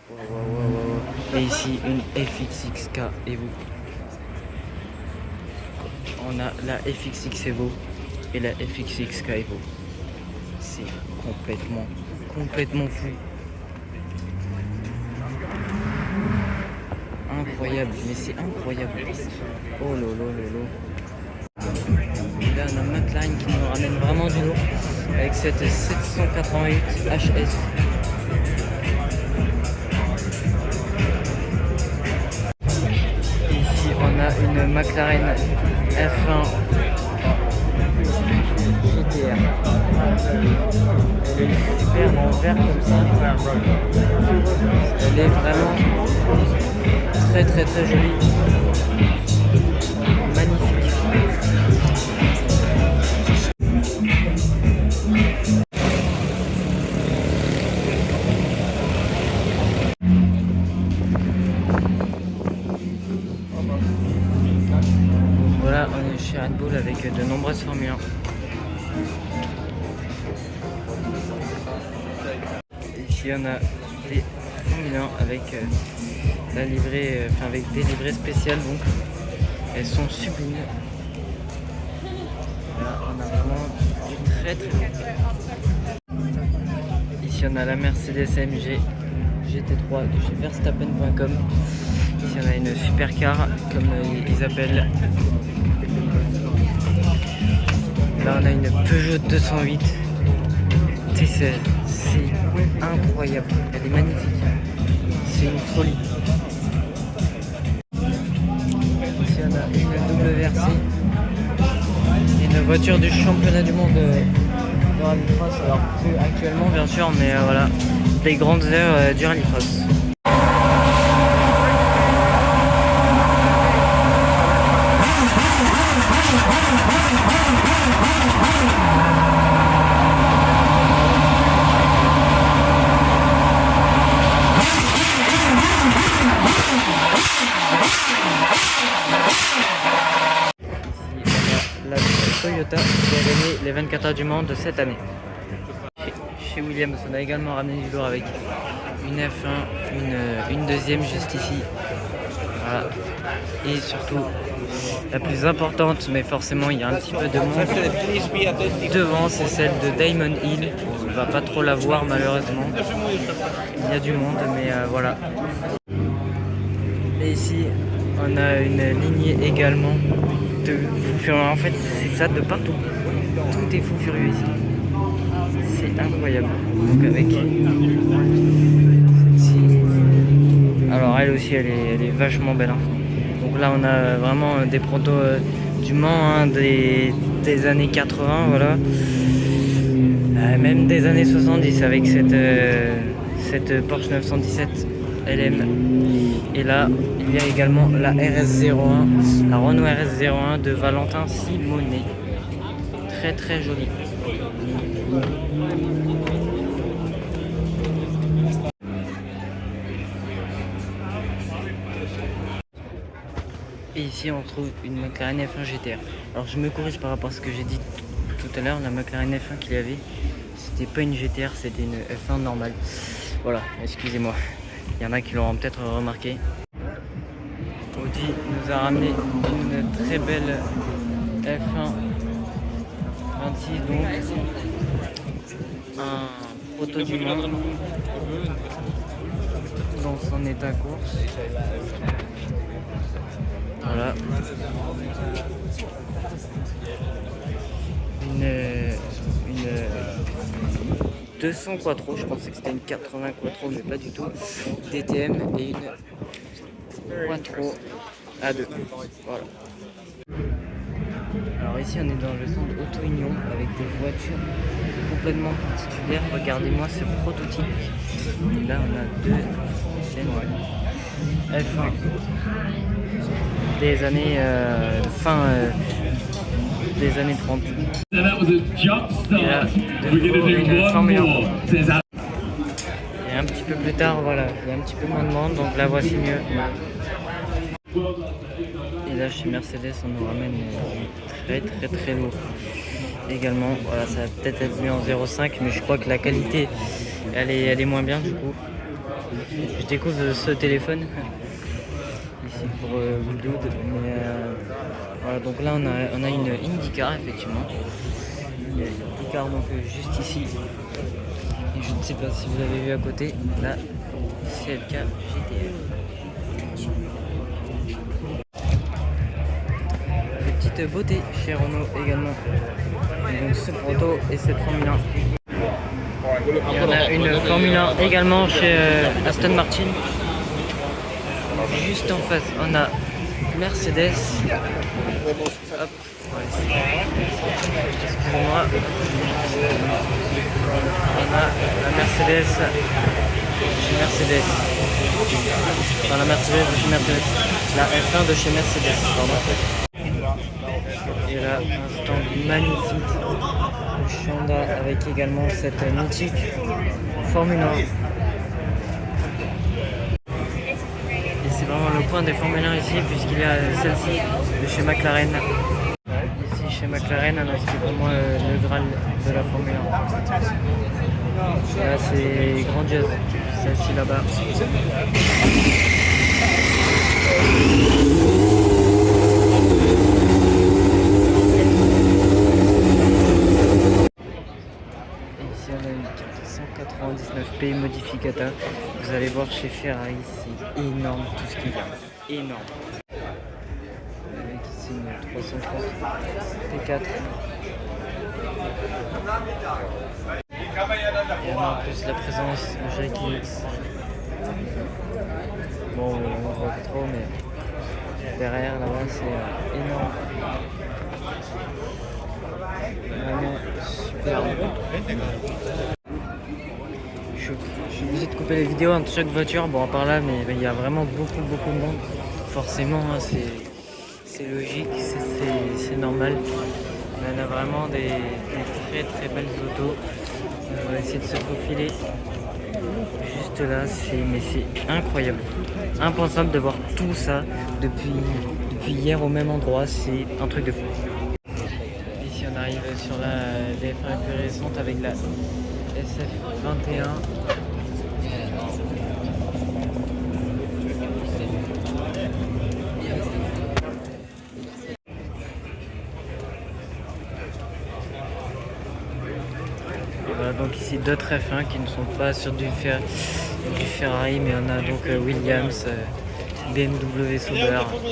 Wow. Et ici une FXXK Evo. On a la FXX Evo et la FXXK Evo. C'est complètement fou. Incroyable, mais c'est incroyable. Oh lolo. Là on a McLaren qui nous ramène vraiment du lourd avec cette 788 HS. Ici on a une McLaren F1 GTR. Elle est super en vert comme ça. Elle est vraiment très jolie. Magnifique. Voilà, on est chez Red Bull avec de nombreuses Formule 1. Ici on a des Formule 1 avec la livrée, avec des livrées spéciales, donc elles sont sublimes. Là on a vraiment du très beau. Ici on a la Mercedes AMG GT3 de chez Verstappen.com. Ici on a une supercar comme ils appellent. Là on a une Peugeot 208 T16. C'est incroyable, elle est magnifique. C'est une folie. Ici on a une WRC, une voiture du championnat du monde de rallycross. Alors plus actuellement bien sûr, mais voilà, des grandes heures du rallycross. La Toyota qui a gagné les 24 heures du Mans de cette année. Chez Williams, on a également ramené du lourd avec une F1, une deuxième juste ici. Voilà. Et surtout, la plus importante, mais forcément il y a un petit peu de monde devant, c'est celle de Diamond Hill. On ne va pas trop la voir malheureusement. Il y a du monde, mais voilà. Et ici, on a une lignée également de fous furieux. En fait, c'est ça de partout. Tout est fou furieux ici. C'est incroyable. Donc avec celle-ci. Alors elle aussi, elle est vachement belle. Hein. Donc là, on a vraiment des protos du Mans, hein, des années 80, voilà. Même des années 70 avec cette Porsche 917 LM. Et là, il y a également la RS01, la Renault RS01 de Valentin Simonet. Très jolie. Et ici, on trouve une McLaren F1 GTR. Alors, je me corrige par rapport à ce que j'ai dit tout à l'heure. La McLaren F1 qu'il y avait, c'était pas une GTR, c'était une F1 normale. Voilà, excusez-moi. Il y en a qui l'auront peut-être remarqué. Audi nous a ramené une très belle F1 26, donc un proto du Mans dans son état course. Voilà. Une 200 Quattro, je pensais que c'était une 80 Quattro, mais pas du tout. DTM et une Quattro à 2. Voilà. Alors ici on est dans le centre Auto-Union avec des voitures complètement particulières. Regardez-moi ce prototype. Et là on a deux chaînes F1 des années des années 30. Et là, de nouveau une Formule 1. Et un petit peu plus tard, voilà, il y a un petit peu moins de monde, donc la voici mieux. Et là chez Mercedes on nous ramène très lourd également. Voilà, ça va peut-être être mieux en 0.5, mais je crois que la qualité elle est moins bien du coup. Je découvre ce téléphone ici pour Woodload, mais voilà, donc là on a une IndyCar effectivement. Il y a une IndyCar donc juste ici. Et je ne sais pas si vous l'avez vu à côté, la CLK GTR. Petite beauté chez Renault également. Et donc ce proto et cette Formule 1. Il y en a une Formule 1 également chez Aston Martin. Juste en face, on a Mercedes. Hop, excusez-moi. On a la Mercedes chez Mercedes. Enfin, la Mercedes de chez Mercedes. La F1 de chez Mercedes, pardon. Et là, un stand magnifique chez Honda avec également cette mythique Formule 1. Et c'est vraiment le point des Formule 1 ici, puisqu'il y a celle-ci de chez McLaren. Ici chez McLaren, on a ce qui est pour moi le Graal de la Formule 1. Là c'est grandiose, celle-ci là-bas. Ici on a une 199 p modificata. Vous allez voir chez Ferrari, c'est énorme tout ce qu'il y a. Énorme. Avec ici une 330 P4. Et on a en plus la présence de Jackie X. Bon, on voit pas trop, mais derrière là-bas c'est énorme. Vraiment superbe. Je suis obligé de couper les vidéos entre chaque voiture, bon à part là, mais il y a vraiment beaucoup de monde. Forcément, hein, c'est logique, c'est normal. On a vraiment des très belles autos. On va essayer de se faufiler juste là, mais c'est incroyable. Impensable de voir tout ça depuis hier au même endroit, c'est un truc de fou. Ici on arrive sur la DF1 plus récente avec la SF21. Voilà, donc ici d'autres F1 qui ne sont pas sur du Ferrari, mais on a donc Williams, BMW Sauber. Il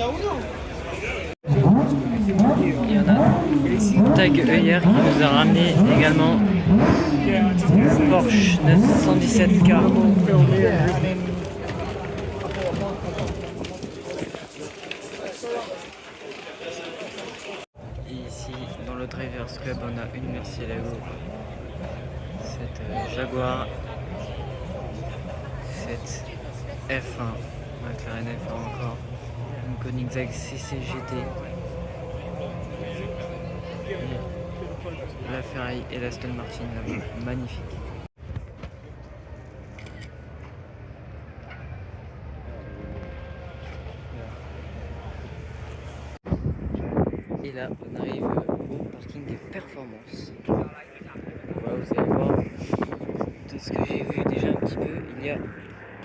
y en a Tag Heuer qui nous a ramené également Porsche 917K. Et ici, dans le Drivers Club, on a une Murcielago, cette Jaguar, cette F1, McLaren F1 encore, une Koenigsegg CCGT, la Ferrari et la Aston Martin là-bas, magnifique. Et là, on arrive au parking des performances. Voilà, vous allez voir, de ce que j'ai vu déjà un petit peu, il y a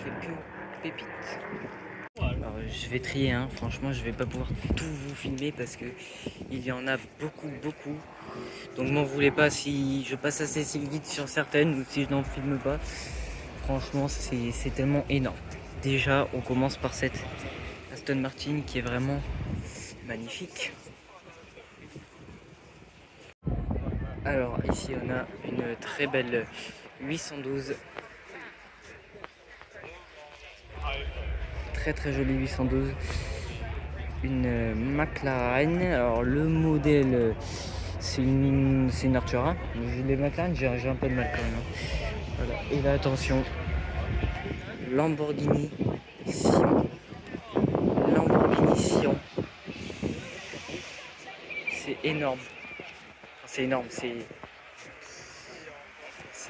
quelques pépites. Alors, je vais trier, hein. Franchement, je vais pas pouvoir tout vous filmer parce que il y en a beaucoup. Donc, m'en voulez pas si je passe assez vite sur certaines ou si je n'en filme pas. Franchement, c'est tellement énorme. Déjà, on commence par cette Aston Martin qui est vraiment magnifique. Alors ici on a une très belle 812. très jolie 812. Une McLaren. Alors le modèle, c'est une Artura. Les McLaren, j'ai un peu de mal quand même. Voilà. Et là, attention, Lamborghini Sion. Lamborghini Sion. C'est énorme. C'est énorme, c'est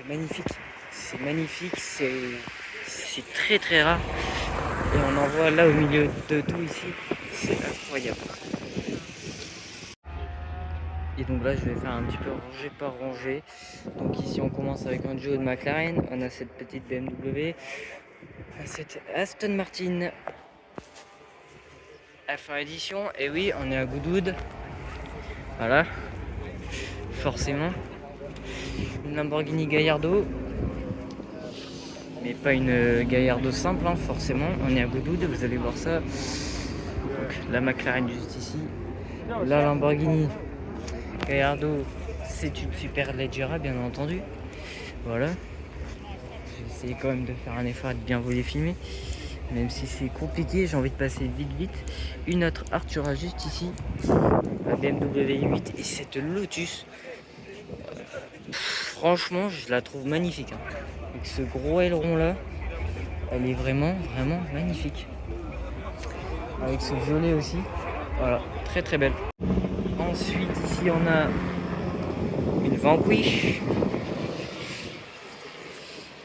magnifique. C'est magnifique, c'est très rare. Et on en voit là au milieu de tout ici. C'est incroyable. Et donc là, je vais faire un petit peu rangée par rangée. Donc ici, on commence avec un duo de McLaren. On a cette petite BMW. Cette Aston Martin F1 Edition. Et oui, on est à Goodwood. Voilà. Forcément. Une Lamborghini Gallardo. Mais pas une Gallardo simple, hein, forcément. On est à Goodwood, vous allez voir ça. Donc, la McLaren juste ici. La Lamborghini Gallardo, c'est une Superleggera, bien entendu. Voilà. J'ai essayé quand même de faire un effort et de bien vous les filmer. Même si c'est compliqué, j'ai envie de passer vite. Une autre Artura juste ici. La BMW 8 et cette Lotus. Franchement, je la trouve magnifique. Hein. Avec ce gros aileron là, elle est vraiment magnifique. Avec ce violet aussi. Voilà, très belle. Ensuite, ici on a une Vanquish,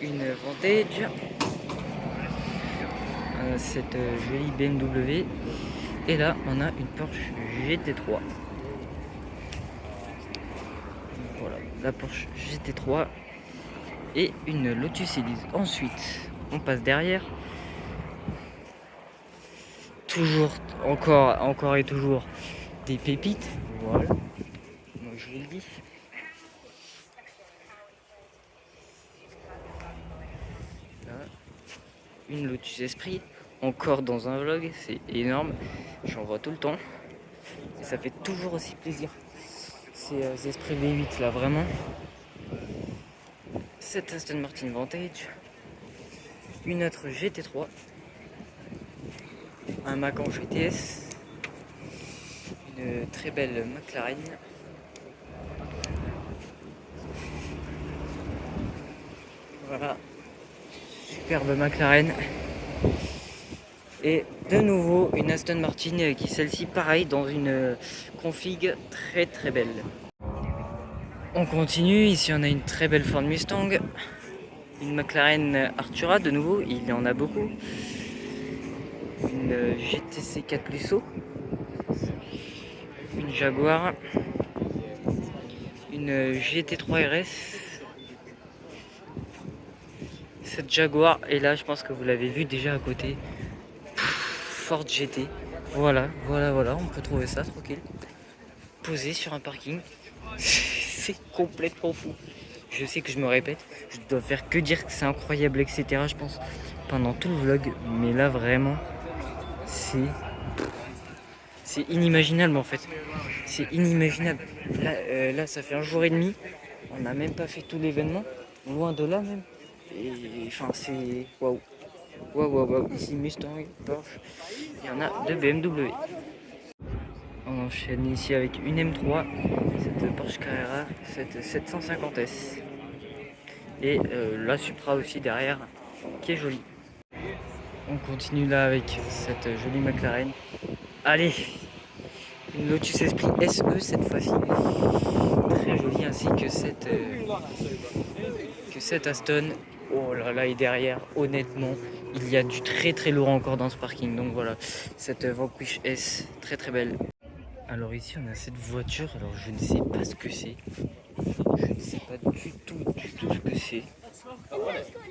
une Vantage, cette jolie BMW. Et là, on a une Porsche GT3. Voilà, la Porsche GT3 et une Lotus Elise. Ensuite, on passe derrière. Toujours, encore et toujours des pépites. Voilà, moi je vous le dis. Là, une Lotus Esprit, encore dans un vlog, c'est énorme. J'en vois tout le temps. Et ça fait toujours aussi plaisir. Ces Esprit V8 là, vraiment. Cette Aston Martin Vantage. Une autre GT3. Un Macan GTS. Une très belle McLaren. Voilà. Superbe McLaren. Et de nouveau une Aston Martin qui celle-ci pareil dans une config très belle. On continue, ici on a une très belle Ford Mustang. Une McLaren Artura de nouveau, il y en a beaucoup. Une GTC 4 Plusso. Une Jaguar. Une GT3 RS. Cette Jaguar, et là je pense que vous l'avez vu déjà à côté. Ford GT. Voilà, on peut trouver ça tranquille. Posé sur un parking. C'est complètement fou. Je sais que je me répète, je dois faire que dire que c'est incroyable, etc. Je pense pendant tout le vlog, mais là vraiment, c'est inimaginable en fait. C'est inimaginable. Là, ça fait un jour et demi. On n'a même pas fait tout l'événement, loin de là même. Et enfin, c'est waouh. Ici Mustang, Porsche, il y en a deux BMW. On enchaîne ici avec une M3, cette Porsche Carrera, cette 750S. Et la Supra aussi derrière, qui est jolie. On continue là avec cette jolie McLaren. Allez, une Lotus Esprit SE cette fois-ci. Très jolie, ainsi que cette Aston. Oh là là, et derrière, honnêtement, il y a du très lourd encore dans ce parking. Donc voilà, cette Vanquish S, très belle. Alors ici, on a cette voiture. Alors je ne sais pas ce que c'est. Je ne sais pas du tout ce que c'est.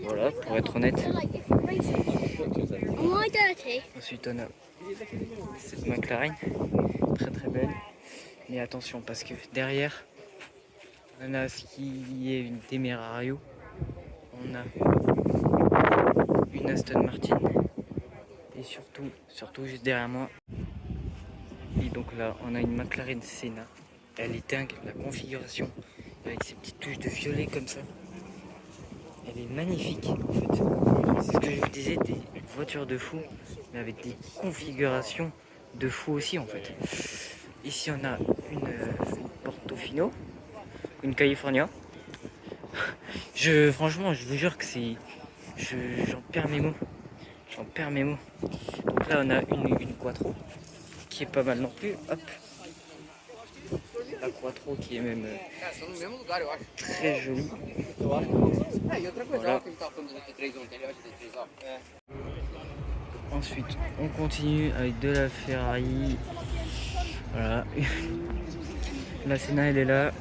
Voilà, pour être honnête. Ensuite, on a cette McLaren, très belle. Mais attention, parce que derrière, on a ce qui est une Temerario. On a une Aston Martin. Et surtout juste derrière moi. Et donc là, on a une McLaren Senna. Elle est dingue, la configuration, avec ces petites touches de violet comme ça. Elle est magnifique en fait. C'est ce que je vous disais, des voitures de fou. mais avec des configurations de fou aussi en fait. Ici on a une Portofino, une California. Franchement, je vous jure que c'est... J'en perds mes mots. J'en perds mes mots. Donc là on a une Quattro qui est pas mal non plus. Hop. La Quattro qui est même très jolie. Voilà. Ensuite on continue avec de la Ferrari. Voilà. La Senna elle est là.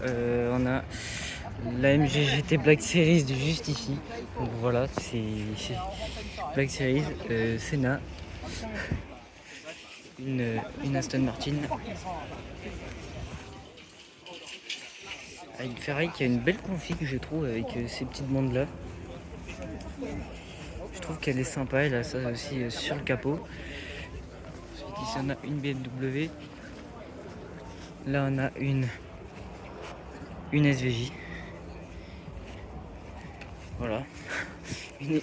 On a la MG GT Black Series de juste ici. Donc voilà, c'est Black Series, Senna. Une Aston Martin. Une Ferrari qui a une belle config, je trouve, avec ces petites bandes là. Je trouve qu'elle est sympa, elle a ça aussi sur le capot. Ensuite ici on a une BMW. Là on a une SVJ. Voilà.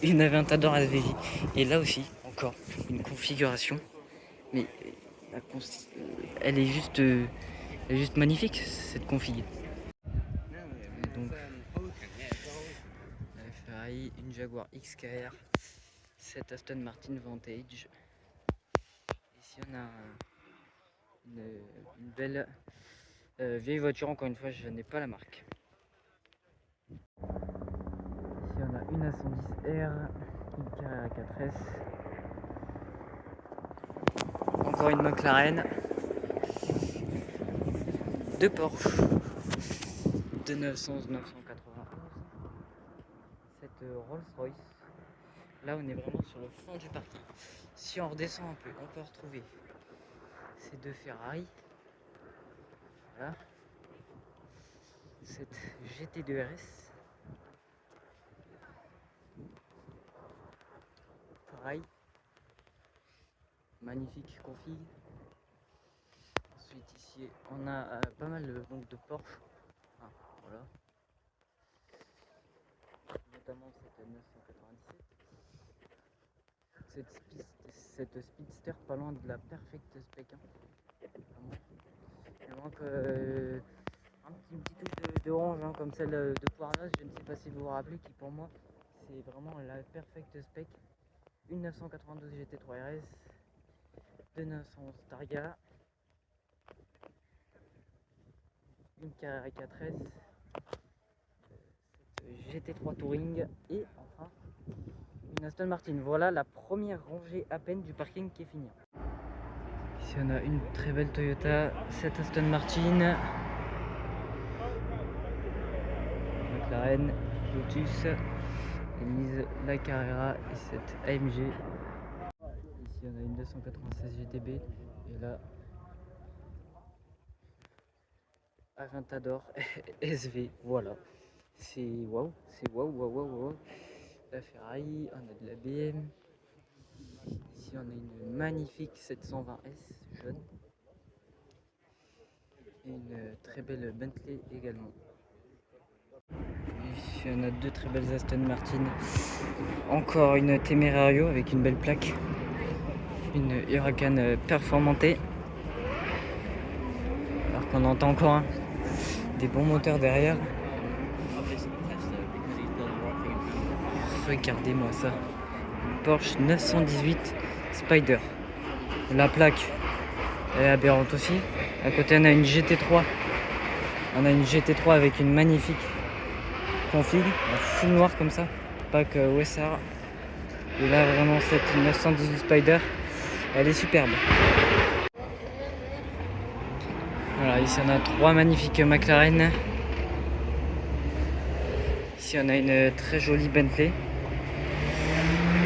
Une Aventador SVJ. Et là aussi, encore une configuration. Mais elle est juste magnifique cette config. Donc, la Ferrari, une Jaguar XKR, cette Aston Martin Vantage. Ici on a une belle vieille voiture, encore une fois je n'ai pas la marque. Ici on a une A110R, une Carrera 4S, encore une McLaren, deux Porsche de 911-991, cette Rolls-Royce. Là on est vraiment sur le fond du parking. Si on redescend un peu, on peut retrouver ces deux Ferrari. Voilà. Cette GT2 RS. Pareil. Magnifique config. Ensuite ici on a pas mal donc, de Porsche. Ah, voilà. Notamment cette 997. Cette Speedster pas loin de la Perfect Spec. Hein. Il manque un petit touche d'orange hein, comme celle de Poirnos. Je ne sais pas si vous vous rappelez, qui pour moi c'est vraiment la Perfect Spec. Une 992 GT3 RS, 291 Targa, une Carrera 4S, GT3 Touring et enfin une Aston Martin. Voilà la première rangée à peine du parking qui est finie. Ici on a une très belle Toyota, cette Aston Martin, McLaren, Lotus, Elise, la Carrera et cette AMG. Ici on a une 296 GTB et là Aventador SV. Voilà, c'est waouh, waouh. La Ferrari, on a de la BM. Ici on a une magnifique 720S jaune et une très belle Bentley également. Ici on a deux très belles Aston Martin. Encore une Temerario avec une belle plaque. Une Huracan performantée. Alors qu'on entend encore des bons moteurs derrière. Regardez-moi ça. Une Porsche 918 Spider. La plaque elle est aberrante aussi. À côté on a une GT3. On a une GT3 avec une magnifique config, en full noir comme ça, pack OSR. Et là vraiment cette 918 Spider, elle est superbe. Voilà, ici on a trois magnifiques McLaren. Ici on a une très jolie Bentley,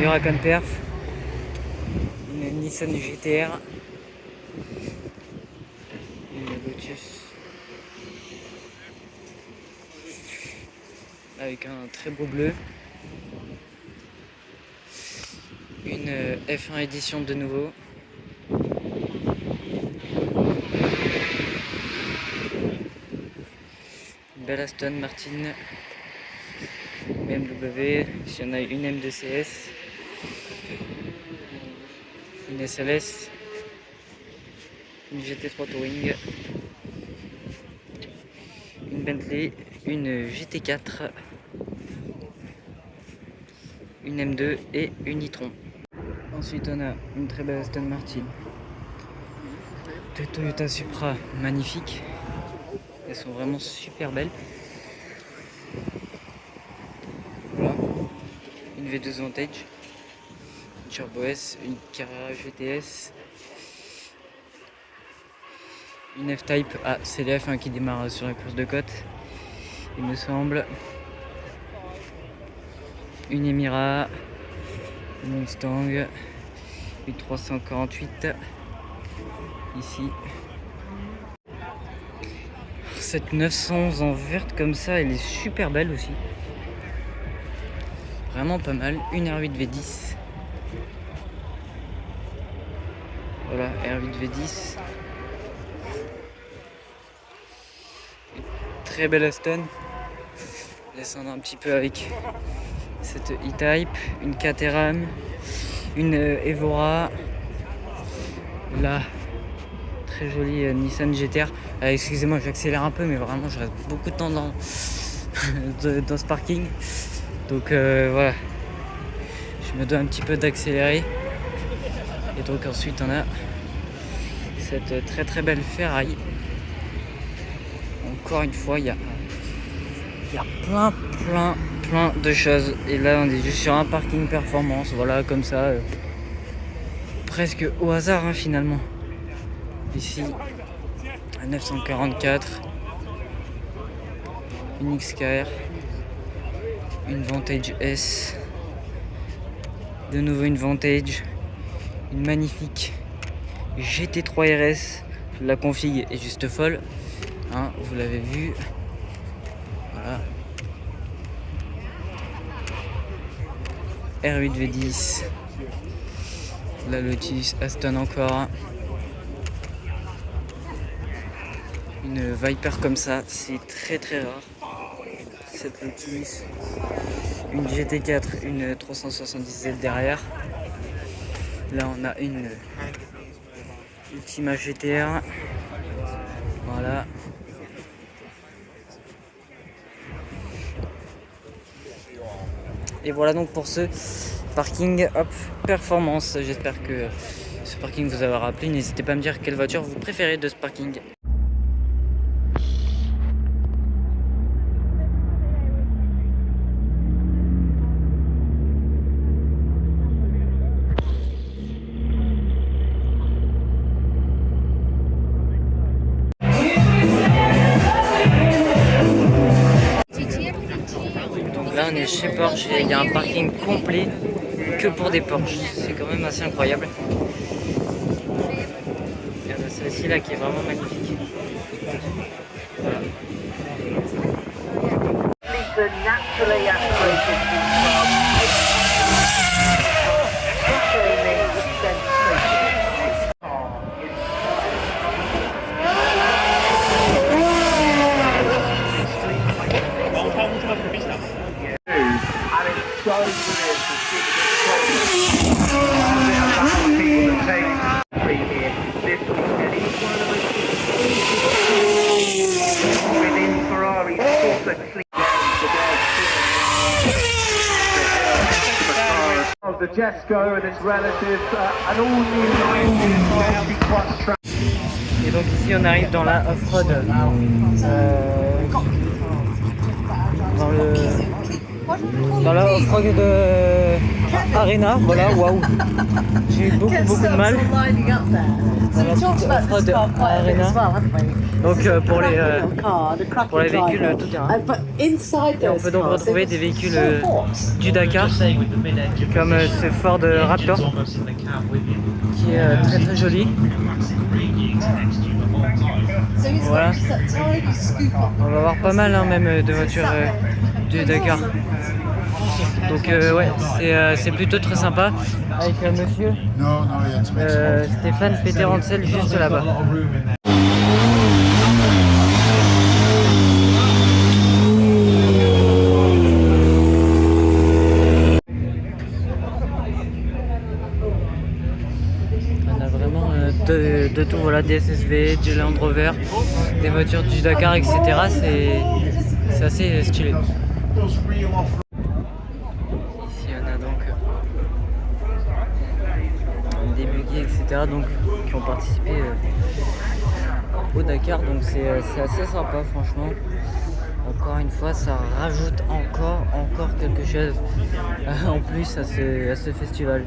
Huracan Perf, une Nissan GTR, une Lotus avec un très beau bleu, une F1 édition de nouveau, une belle Aston Martin, BMW, ici on a une M2CS, une SLS, une GT3 Touring, une Bentley, une GT4, une M2 et une e-tron. Ensuite on a une très belle Aston Martin, deux Toyota Supra magnifiques, elles sont vraiment super belles. Voilà, une V12 Vantage, une Turbo S, une Carrera GTS, une F-Type. Ah, c'est les F1 qui démarre sur la course de côte, il me semble. Une Emira, une Mustang, une 348 ici. Cette 911 en verte comme ça, elle est super belle aussi. Vraiment pas mal. Une R8 V10. Voilà, R8 V10. Une très belle Aston. Descendre un petit peu avec cette E-Type, une Caterham, une Evora, là, très jolie Nissan GTR. Excusez-moi, j'accélère un peu, mais vraiment, je reste beaucoup de temps dans, dans ce parking. Donc voilà, je me dois un petit peu d'accélérer. Et donc ensuite, on a cette très très belle Ferrari. Encore une fois, il y a plein de choses. Et là on est juste sur un parking performance, voilà, comme ça, presque au hasard hein, finalement. Ici un 944, une XKR, une Vantage S, de nouveau une Vantage, une magnifique GT3 RS. La config est juste folle hein, vous l'avez vu. Voilà. R8 V10, la Lotus, Aston encore, une Viper comme ça, c'est très très rare. Cette Lotus, une GT4, une 370Z derrière. Là on a une Ultima GTR, voilà. Et voilà donc pour ce parking hop performance. J'espère que ce parking vous a rappelé. N'hésitez pas à me dire quelle voiture vous préférez de ce parking. Donc là on est chez Porsche et il y a un parking complet que pour des Porsche. C'est quand même assez incroyable. Il y a celle-ci là qui est vraiment magnifique. Voilà. The Jesco and its relatives, an all-new 19 multi-clutch track. Et donc ici on arrive dans la off-road, dans la off-road de Arena, voilà, waouh, j'ai eu beaucoup de mal dans la petite off-road Arena, donc pour les véhicules tout terrain. Et on peut donc retrouver des véhicules du Dakar, comme ce Ford Raptor, qui est très joli. Voilà. On va avoir pas mal hein, même de voitures du Dakar. Donc ouais, c'est plutôt très sympa. Avec monsieur Stéphane Peter-Hansel juste là-bas. de tout, voilà, des SSV, des Land Rover, des voitures du Dakar, etc. C'est assez stylé. Ici on a donc des buggy, etc. Donc, qui ont participé au Dakar, donc c'est assez sympa franchement. Encore une fois, ça rajoute encore quelque chose en plus à ce festival.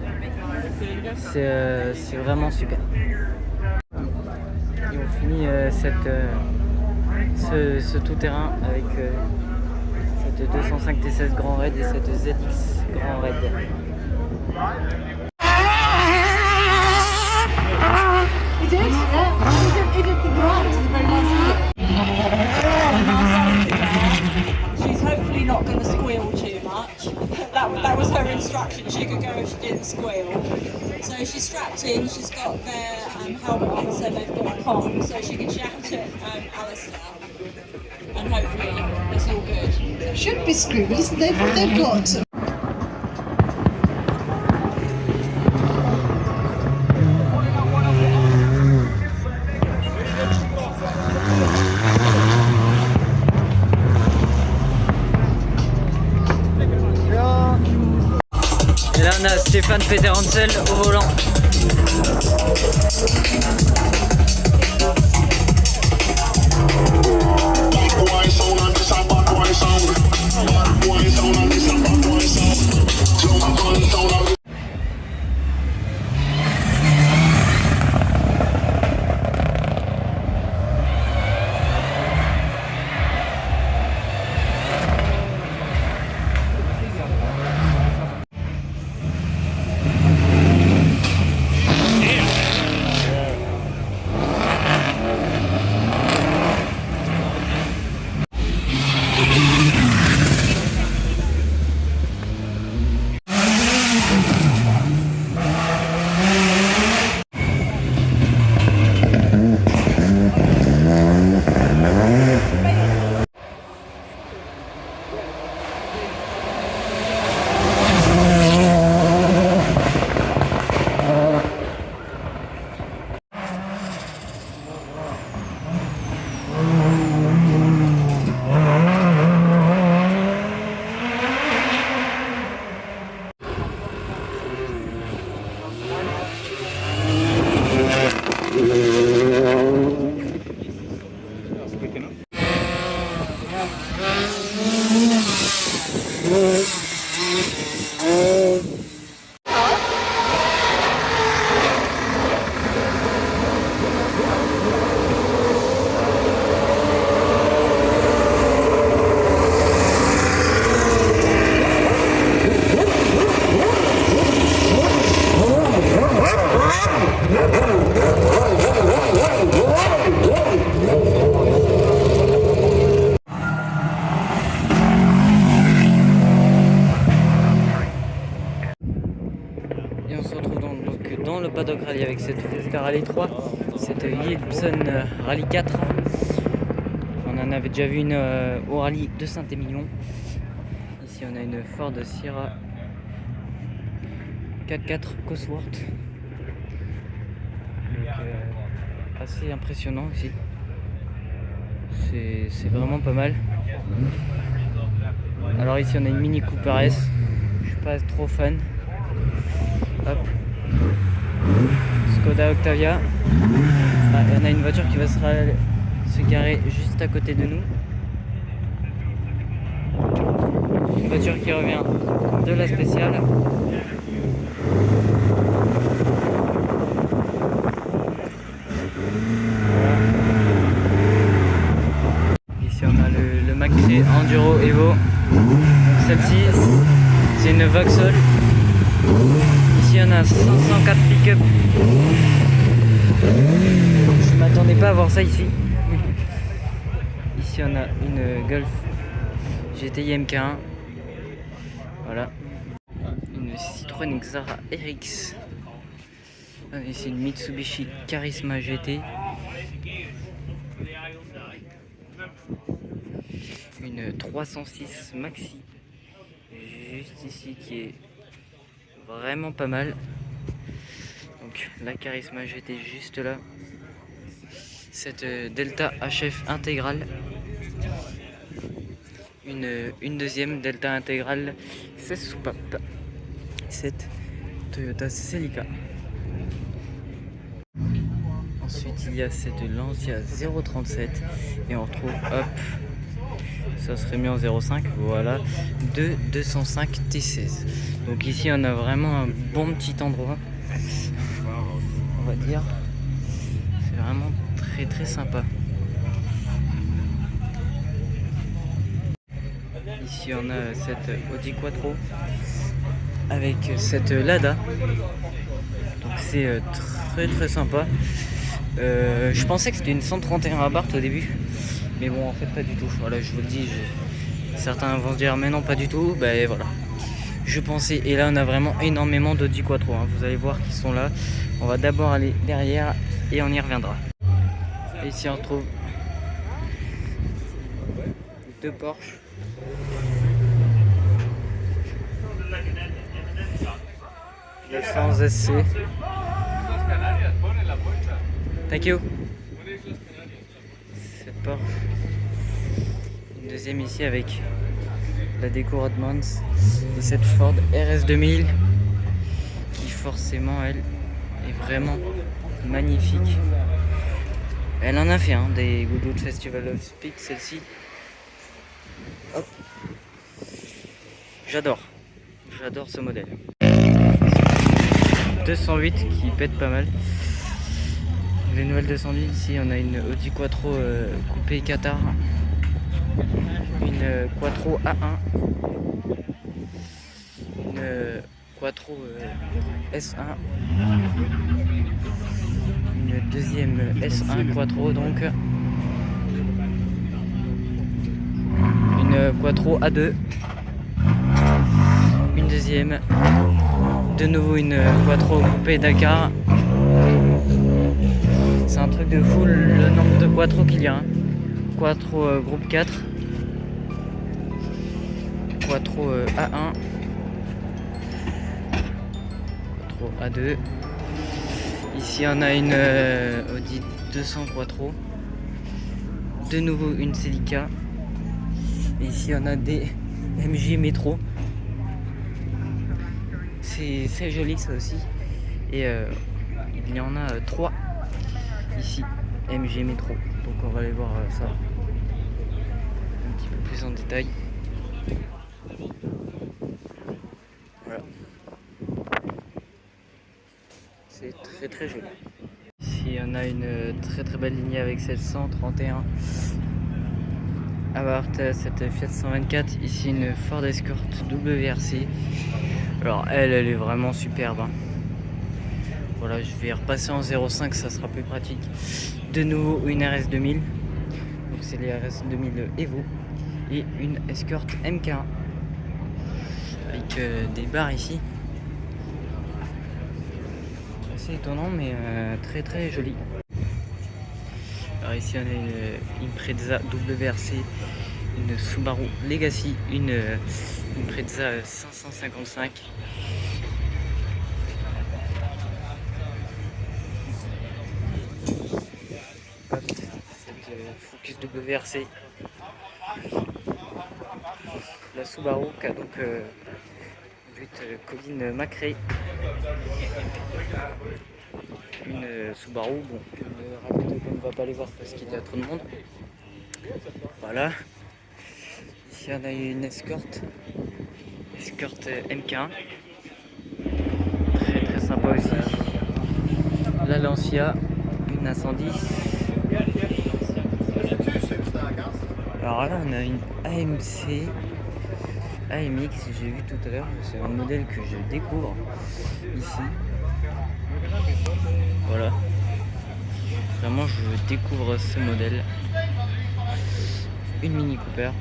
C'est vraiment super. Et on finit ce tout-terrain avec cette 205 T16 Grand Raid et cette ZX Grand Raid. He did? Yeah. He did the grind. He's a very nice. She's hopefully not going to squeal too much. That was her instruction. She could go if she didn't squeal. So she's strapped in. She's got their helmet on, so they've got a comm, so she can shout at Alistair. And hopefully it's all good. Should be screwed, but listen, they've got. Et là on a Stéphane Peter-Hansel au volant. Et on se retrouve donc dans le paddock rallye avec cette Fiesta Rally 3, cette Gibson Rally 4. On en avait déjà vu une au rallye de Saint-Émilion. Ici on a une Ford Sierra 4x4 Cosworth. Donc, assez impressionnant ici. C'est vraiment pas mal. Alors ici on a une Mini Cooper S. Je suis pas trop fan. Hop. Skoda Octavia. Ah, et on a une voiture qui va se garer juste à côté de nous. Une voiture qui revient de la spéciale. Ici on a le Maxi Enduro Evo. Celle-ci c'est une Vauxhall. Ici on a 504 pick-up. Je m'attendais pas à voir ça ici. Ici on a une Golf GTI MK1. Voilà. Une Citroën Xara RX. Ici une Mitsubishi Charisma GT. Une 306 Maxi. Juste ici qui est vraiment pas mal. Donc Donc la Charisma GT juste là. Cette Delta HF intégrale. Une deuxième Delta intégrale 16 soupapes. Cette Toyota Celica. Ensuite il y a cette Lancia 037 et on retrouve, hop, ça serait mieux en 0,5, voilà, 205 T16. Donc ici on a vraiment un bon petit endroit, on va dire. C'est vraiment très très sympa. Ici on a cette Audi Quattro avec cette Lada. Donc c'est très très sympa. Je pensais que c'était une 131 Abarth au début, mais bon en fait pas du tout. Voilà, je vous le dis, certains vont se dire mais non pas du tout. Ben voilà, je pensais. Et là on a vraiment énormément d'Audi Quattro, hein. Vous allez voir qu'ils sont là. On va d'abord aller derrière et on y reviendra. Et ici on retrouve deux Porsche. Le 100 SC. Thank you. Cette Porsche. Une deuxième ici avec la déco Rodmans. Et cette Ford RS 2000 qui forcément elle est vraiment magnifique. Elle en a fait des Goodwood Festival of Speed, celle-ci. Hop. J'adore ce modèle. 208 qui pète pas mal. Les nouvelles 208, ici on a une Audi Quattro coupé Qatar, une Quattro A1, une Quattro S1, une deuxième S1 Quattro, donc une Quattro A2, une deuxième, de nouveau une Quattro coupé Dakar. C'est un truc de fou le nombre de Quattro qu'il y a. Quattro groupe 4, Quattro A1, Quattro A2. Ici on a une Audi 200 Quattro. De nouveau une Celica. Et ici on a des MG Metro. C'est joli ça aussi. Et il y en a 3 ici, MG Metro. Donc on va aller voir ça un petit peu plus en détail. Voilà. C'est très très joli. Ici on a une très très belle lignée avec cette 131 Abarth, cette Fiat 124. Ici une Ford Escort WRC. Alors elle est vraiment superbe, hein. Voilà, je vais repasser en 0,5, ça sera plus pratique. De nouveau une RS 2000, donc c'est les RS 2000 Evo, et une Escort MK1 avec des barres ici. C'est étonnant mais très très joli. Alors ici on a une Impreza WRC, une Subaru Legacy, une Impreza 555. Focus WRC, la Subaru qui a donc Colin McRae, une Subaru, bon, on ne va pas les voir parce qu'il y a trop de monde. Voilà, ici on a une Escort MK1, très très sympa aussi. La Lancia, une A110. Alors là on a une AMX, j'ai vu tout à l'heure, c'est un modèle que je découvre ici. Voilà, vraiment je découvre ce modèle. Une Mini Cooper,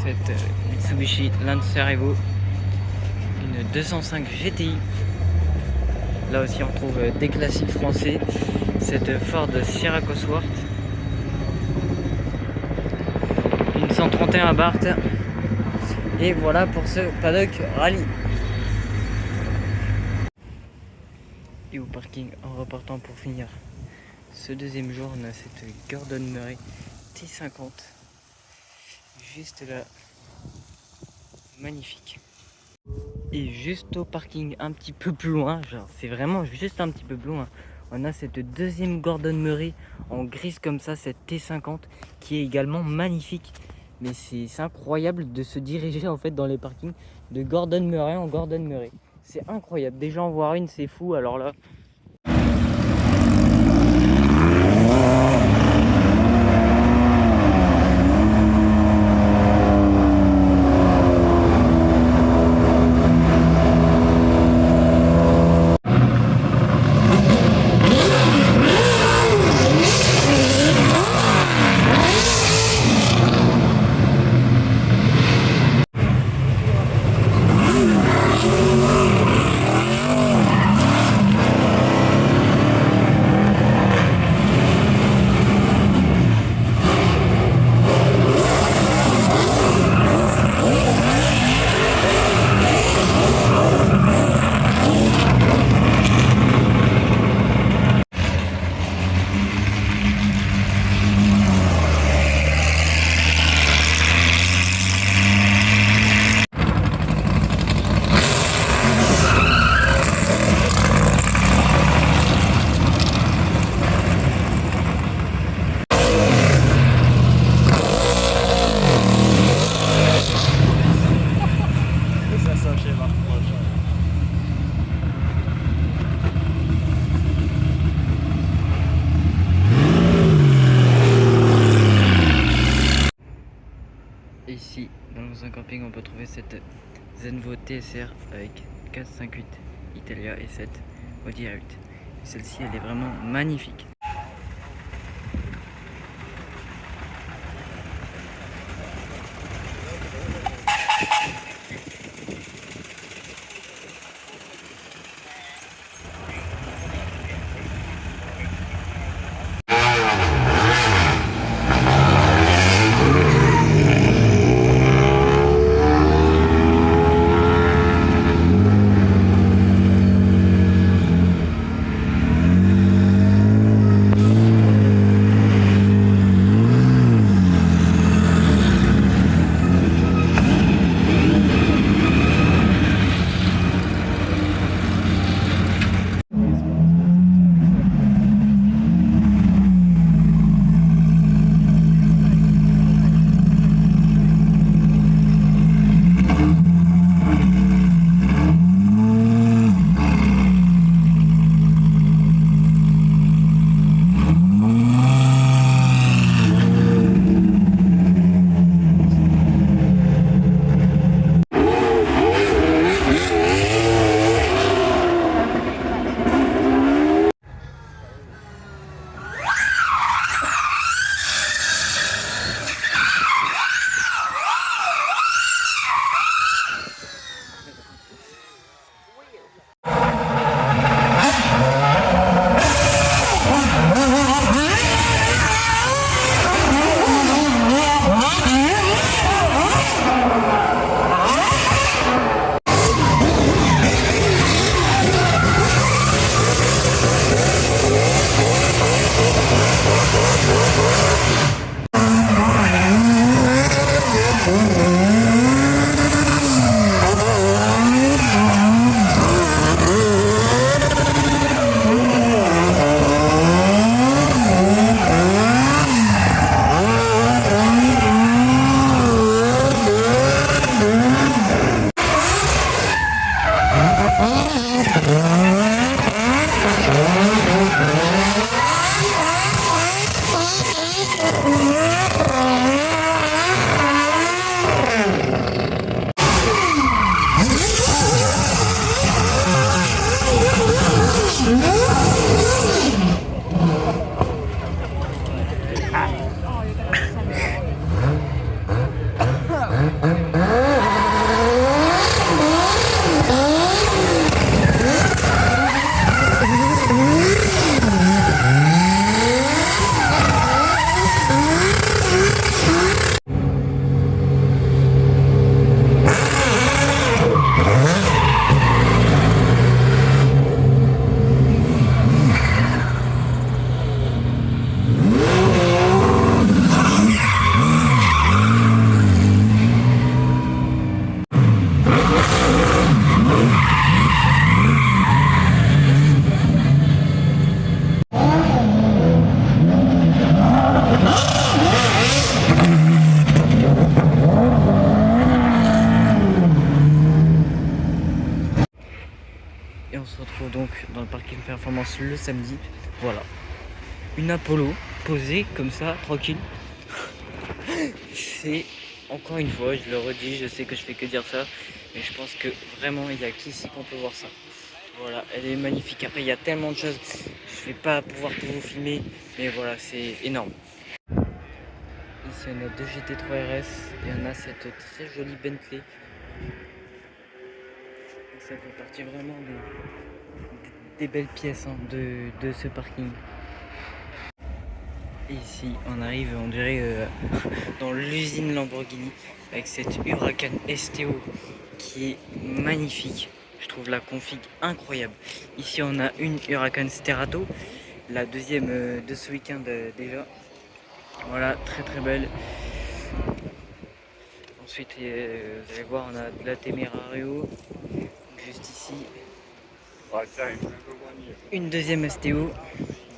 cette Mitsubishi Lancer Evo, une 205 GTI. Là aussi on retrouve des classiques français, cette Ford Sierra Cosworth, une 131 Abarth. Et voilà pour ce paddock rallye. Et au parking, en repartant pour finir ce deuxième jour, on a cette Gordon Murray T50 juste là, magnifique. Et juste au parking un petit peu plus loin, genre c'est vraiment juste un petit peu plus loin, on a cette deuxième Gordon Murray en grise comme ça, cette T50 qui est également magnifique. Mais c'est incroyable de se diriger en fait dans les parkings de Gordon Murray en Gordon Murray. C'est incroyable, déjà en voir une c'est fou, alors là. Et ici, dans un camping, on peut trouver cette Zenvo TSR avec 458 Italia et 7 Audi A8. Celle-ci, elle est vraiment magnifique. parking performance le samedi. Voilà. Une Apollo posée comme ça, tranquille. C'est encore une fois, je le redis, je sais que je fais que dire ça, mais je pense que vraiment il n'y a qu'ici qu'on peut voir ça. Voilà, elle est magnifique. Après, il y a tellement de choses, je vais pas pouvoir tout vous filmer, mais voilà, c'est énorme. Ici, on a deux GT3 RS et on a cette très jolie Bentley. Et ça fait partie vraiment des belles pièces hein, de ce parking. Et ici, on arrive, on dirait, dans l'usine Lamborghini avec cette Huracan STO qui est magnifique. Je trouve la config incroyable. Ici, on a une Huracan Sterato, la deuxième de ce week-end déjà. Voilà, très très belle. Ensuite, vous allez voir, on a de la Temerario, juste ici. Une deuxième STO.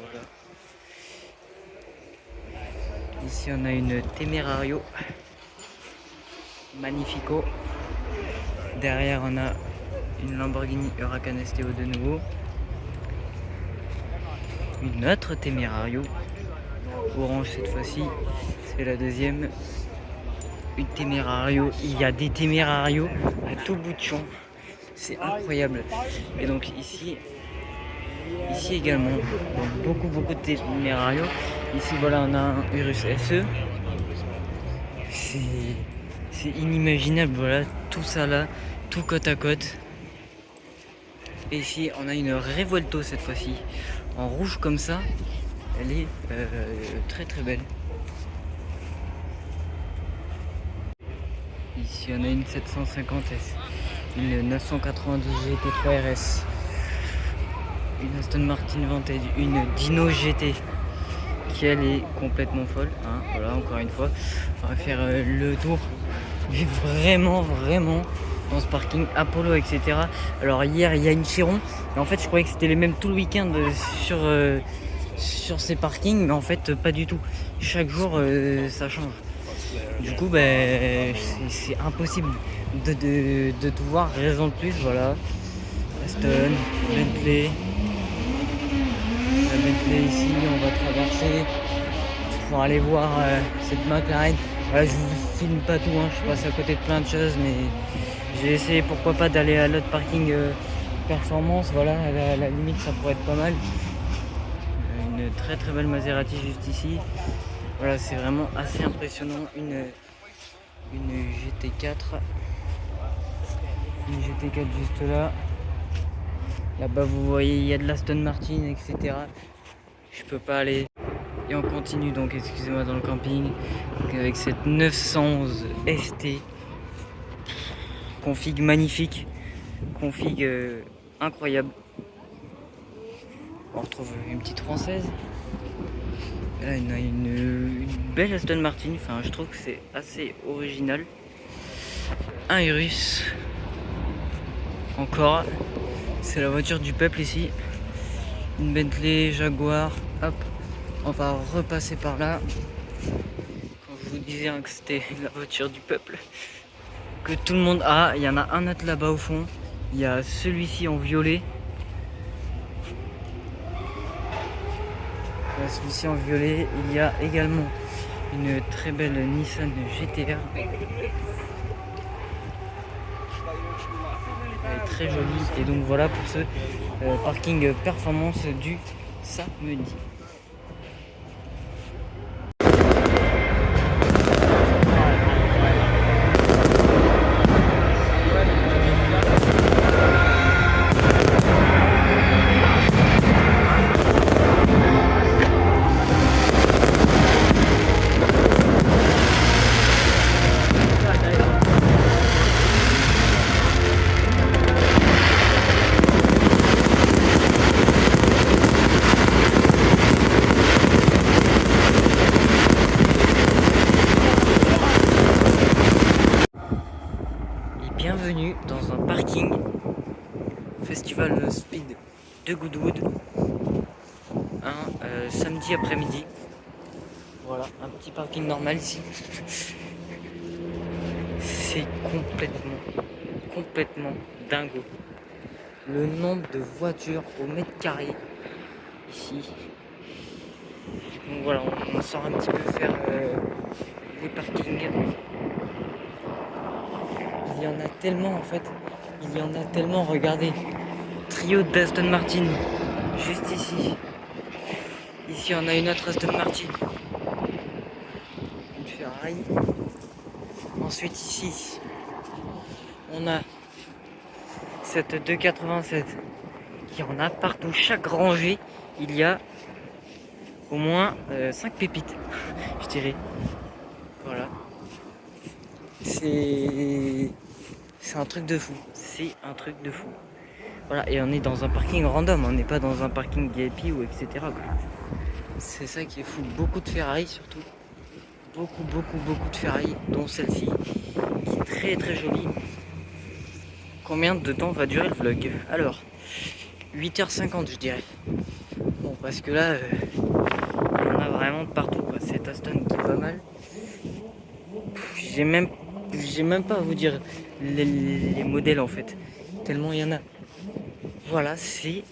Voilà. Ici, on a une Temerario. Magnifico. Derrière, on a une Lamborghini Huracan STO de nouveau. Une autre Temerario. Orange cette fois-ci. C'est la deuxième. Une Temerario. Il y a des Temerario à tout bout de champ. C'est incroyable. Et donc ici également, donc beaucoup de Temerario. Ici voilà, on a un Urus SE. C'est inimaginable, voilà, tout ça là, tout côte à côte. Et ici on a une Revuelto cette fois-ci, en rouge comme ça. Elle est très très belle. Ici on a une 750S, une 992 GT3 RS, une Aston Martin Vantage, une Dino GT qui elle est complètement folle, hein. Voilà, encore une fois on va faire le tour, mais vraiment dans ce parking Apollo etc. Alors hier il y a une Chiron, mais en fait je croyais que c'était les mêmes tout le week-end sur ces parkings, mais en fait pas du tout, chaque jour ça change. Du coup c'est impossible de tout voir, raison de plus, voilà. Aston, Bentley. La Bentley ici, on va traverser pour aller voir cette McLaren. Voilà, je vous filme pas tout, hein, je passe à côté de plein de choses, mais j'ai essayé pourquoi pas d'aller à l'autre parking performance. Voilà, à la limite ça pourrait être pas mal. Une très très belle Maserati juste ici. Voilà, c'est vraiment assez impressionnant. Une GT4. Une GT4 juste là. Là-bas vous voyez il y a de l'Aston Martin etc. Je peux pas aller. Et on continue donc, excusez-moi, dans le camping avec cette 911 ST. Config magnifique. Config incroyable. On retrouve une petite française. Là on a une belle Aston Martin. Enfin je trouve que c'est assez original. Un Urus. Encore. C'est la voiture du peuple ici. Une Bentley Jaguar. Hop, on va repasser par là. Quand je vous disais hein, que c'était la voiture du peuple, que tout le monde a. Il y en a un autre là-bas au fond. Il y a celui-ci en violet. Celui-ci en violet. Il y a également une très belle Nissan GTR. Elle est très jolie. Et donc voilà pour ce parking performance du samedi. Bienvenue dans un parking Festival Speed de Goodwood, un samedi après-midi. Voilà, un petit parking normal ici. C'est complètement dingo. le nombre de voitures au mètre carré ici. Donc voilà, on sort un petit peu faire les parkings. Il y en a tellement en fait. Il y en a tellement, regardez. Trio d'Aston Martin. Juste ici. Ici on a une autre Aston Martin. Une Ferrari. Ensuite ici, on a cette 287 qui en a partout. Chaque rangée, il y a au moins 5 pépites, je dirais. Voilà. C'est un truc de fou. C'est un truc de fou. Voilà, et on est dans un parking random, on n'est pas dans un parking VIP ou etc. quoi. C'est ça qui est fou. Beaucoup de Ferrari surtout. Beaucoup de Ferrari, dont celle-ci, qui est très très jolie. Combien de temps va durer le vlog? Alors, 8h50 je dirais. Bon, parce que là, il y en a vraiment de partout quoi. Cette Aston qui est pas mal. J'ai même pas à vous dire les modèles en fait. Tellement il y en a. Voilà, c'est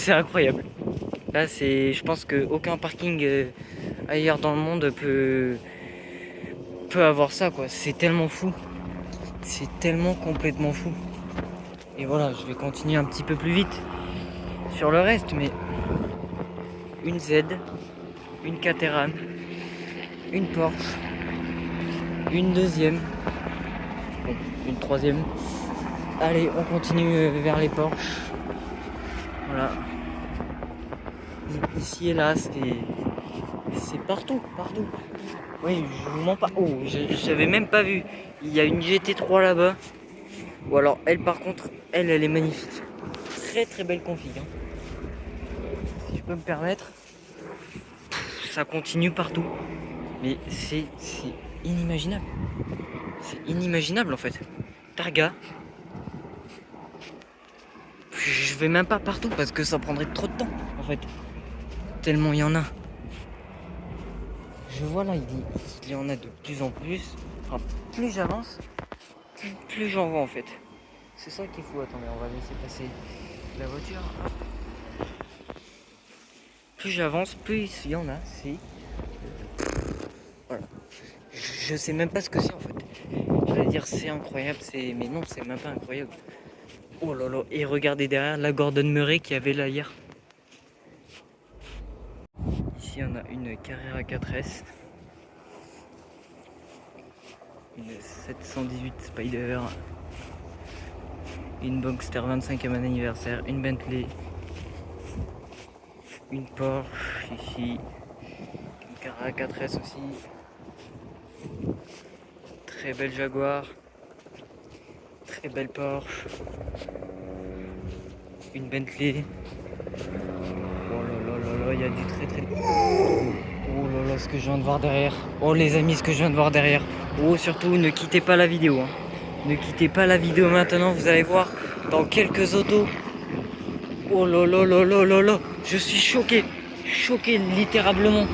incroyable. Là, je pense qu'aucun parking ailleurs dans le monde peut avoir ça quoi. C'est tellement fou. C'est tellement complètement fou. Et voilà, je vais continuer un petit peu plus vite sur le reste, mais une Z, une Caterham, une Porsche, une deuxième, bon, une troisième. Allez, on continue vers les Porsche. Voilà. Ici et là, c'est partout. Oui, je vous mens pas. Oh, j'avais même pas vu. Il y a une GT3 là-bas. Ou alors elle, par contre, elle est magnifique. Très belle config. Hein. Si je peux me permettre. Ça continue partout. Mais c'est inimaginable. C'est inimaginable en fait. Targa. Je vais même pas partout parce que ça prendrait trop de temps en fait. Tellement il y en a. Je vois là, il y en a de plus en plus. Enfin, plus j'avance, plus j'en vois en fait. C'est ça qu'il faut. Attendez, on va laisser passer la voiture. Hop. Plus j'avance, plus il y en a. C'est... Voilà. Je sais même pas ce que c'est en fait. J'allais dire c'est incroyable, mais non, c'est même pas incroyable. Oh là là, et regardez derrière la Gordon Murray qui avait là hier. Ici on a une Carrera 4S. Une 718 Spider. Une Boxster 25e anniversaire. Une Bentley. Une Porsche ici. Une Carrera 4S aussi. Très belle Jaguar. Très belle Porsche. Une Bentley. Oh là là, il y a du très. Oh là là, ce que je viens de voir derrière. Oh les amis, ce que je viens de voir derrière. Oh, surtout, ne quittez pas la vidéo. Hein. Ne quittez pas la vidéo maintenant, vous allez voir dans quelques autos. Oh là là là là là là. Je suis choqué. Choqué littéralement.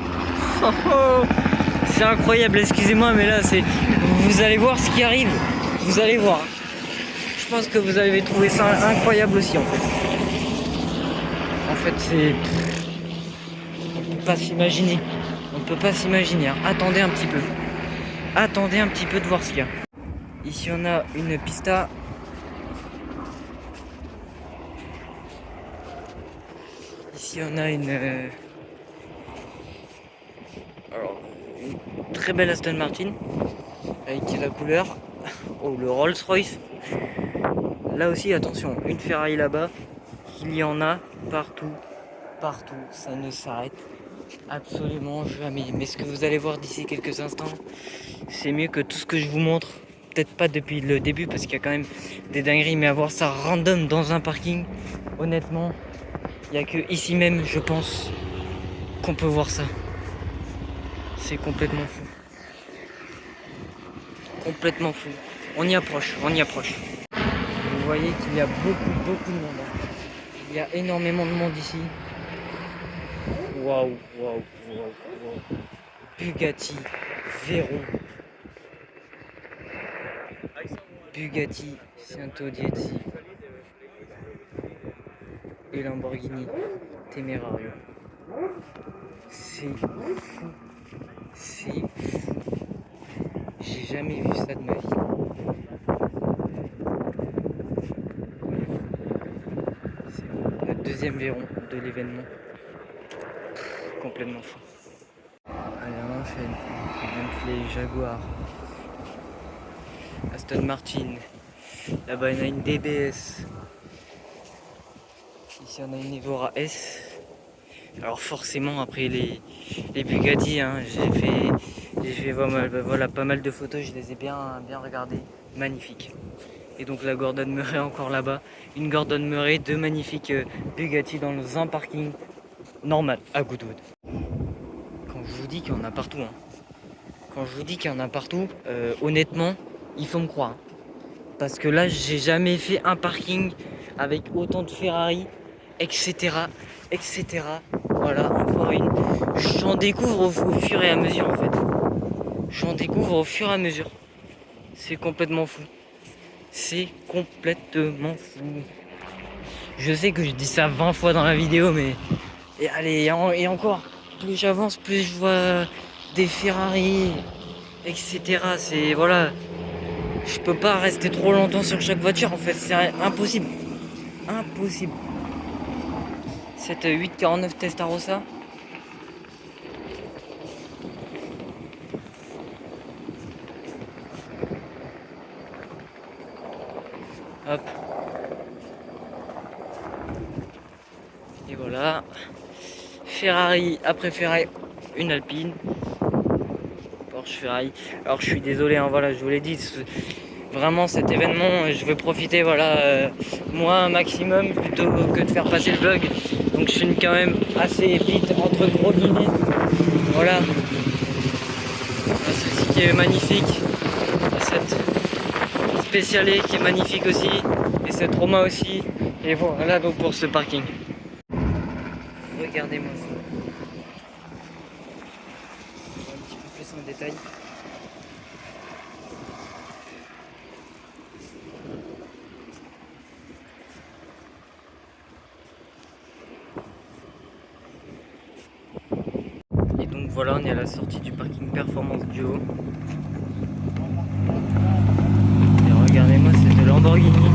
C'est incroyable, excusez-moi, mais là, vous allez voir ce qui arrive. Vous allez voir. Je pense que vous avez trouvé ça incroyable aussi, en fait. En fait, c'est... On ne peut pas s'imaginer. On ne peut pas s'imaginer. Hein. Attendez un petit peu. Attendez un petit peu de voir ce qu'il y a. Ici, on a une Pista. Ici, on a une très belle Aston Martin. Avec la couleur. Oh, le Rolls-Royce. Là aussi, attention, une Ferrari là-bas. Il y en a partout. Partout. Ça ne s'arrête absolument jamais. Mais ce que vous allez voir d'ici quelques instants, c'est mieux que tout ce que je vous montre. Peut-être pas depuis le début parce qu'il y a quand même des dingueries, mais avoir ça random dans un parking, honnêtement, il n'y a que ici même, je pense, qu'on peut voir ça. C'est complètement fou. Complètement fou. On y approche, on y approche. Vous voyez qu'il y a beaucoup de monde. Il y a énormément de monde ici. Waouh. Bugatti, Veyron. Bugatti, Ciento Diezzi. et Lamborghini Temerario. C'est fou. C'est fou. J'ai jamais vu ça de ma vie. C'est le deuxième verron de l'événement. Complètement fou. Allez, on enchaîne. Bentley, Jaguar, Aston Martin. Là-bas, il y en a une DBS. Ici, on a une Evora S. Alors forcément, après les Bugatti, hein, j'ai fait voilà, pas mal de photos, je les ai bien regardées. Magnifique. Et donc la Gordon Murray encore là-bas. Une Gordon Murray, deux magnifiques Bugatti dans un parking normal à Goodwood. Quand je vous dis qu'il y en a partout, hein. Quand je vous dis qu'il y en a partout, honnêtement, il faut me croire. Hein. Parce que là, j'ai jamais fait un parking avec autant de Ferrari, etc. etc. Voilà, encore une. J'en découvre au fur et à mesure en fait. J'en découvre au fur et à mesure. C'est complètement fou. C'est complètement fou. Je sais que je dis ça 20 fois dans la vidéo, mais... Et allez, et encore, plus j'avance, plus je vois des Ferrari, etc. C'est... Voilà. Je peux pas rester trop longtemps sur chaque voiture en fait. C'est impossible. Impossible. Cette 849 Testarossa. Hop. Et voilà. Ferrari, après Ferrari, une Alpine. Porsche Ferrari. Alors je suis désolé, hein, voilà, je vous l'ai dit. Vraiment cet événement, je vais profiter, voilà, moi un maximum plutôt que de faire passer le vlog. Donc je filme quand même assez vite entre gros guillemets. Voilà. Celle-ci qui est magnifique. Cette Speciale qui est magnifique aussi. Et cette Roma aussi. Et voilà donc pour ce parking. Regardez-moi ça. Un petit peu plus en détail. Et donc voilà, on est à la sortie du parking Performance Duo. Et regardez-moi cette Lamborghini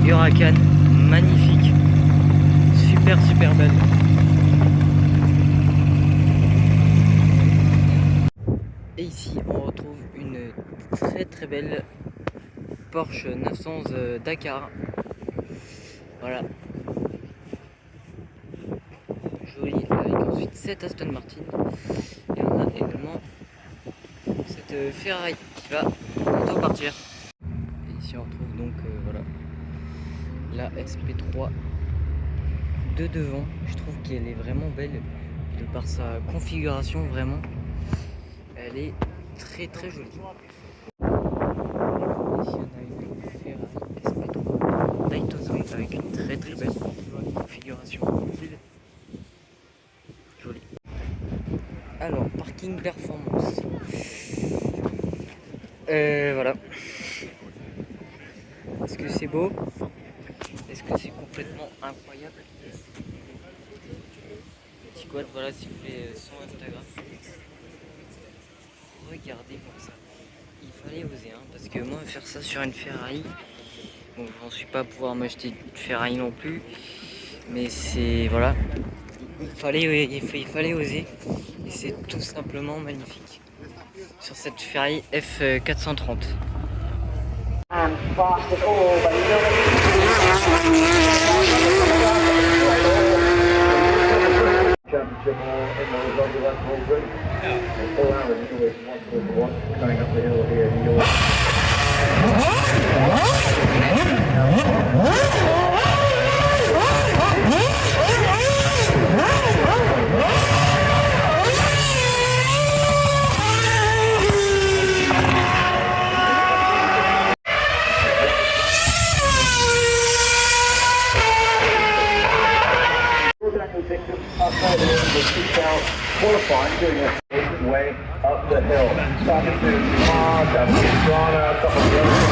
Huracan, magnifique, super belle. Et ici on retrouve une très belle Porsche 911 Dakar. Voilà. Jolie, avec ensuite cette Aston Martin. Et on a également cette Ferrari qui va bientôt partir. Et ici on retrouve donc voilà la SP3 de devant. Je trouve qu'elle est vraiment belle de par sa configuration, vraiment. Elle est très jolie. Ici on a une Ferrari SP3 Daytona avec une très belle configuration. Jolie. Alors, parking performance. Voilà. Est-ce que c'est beau? Est-ce que c'est complètement incroyable? Petit quad, voilà, si vous voulez son Instagram. Regardez-moi ça. Il fallait oser, hein, parce que moi, faire ça sur une Ferrari, bon, j'en suis pas à pouvoir m'acheter une Ferrari non plus, mais c'est, voilà, il fallait oser, et c'est tout simplement magnifique. Sur cette Ferrari F430. Qualifying, doing a way up the hill. Starting to Mark, Pastrana, a couple of the other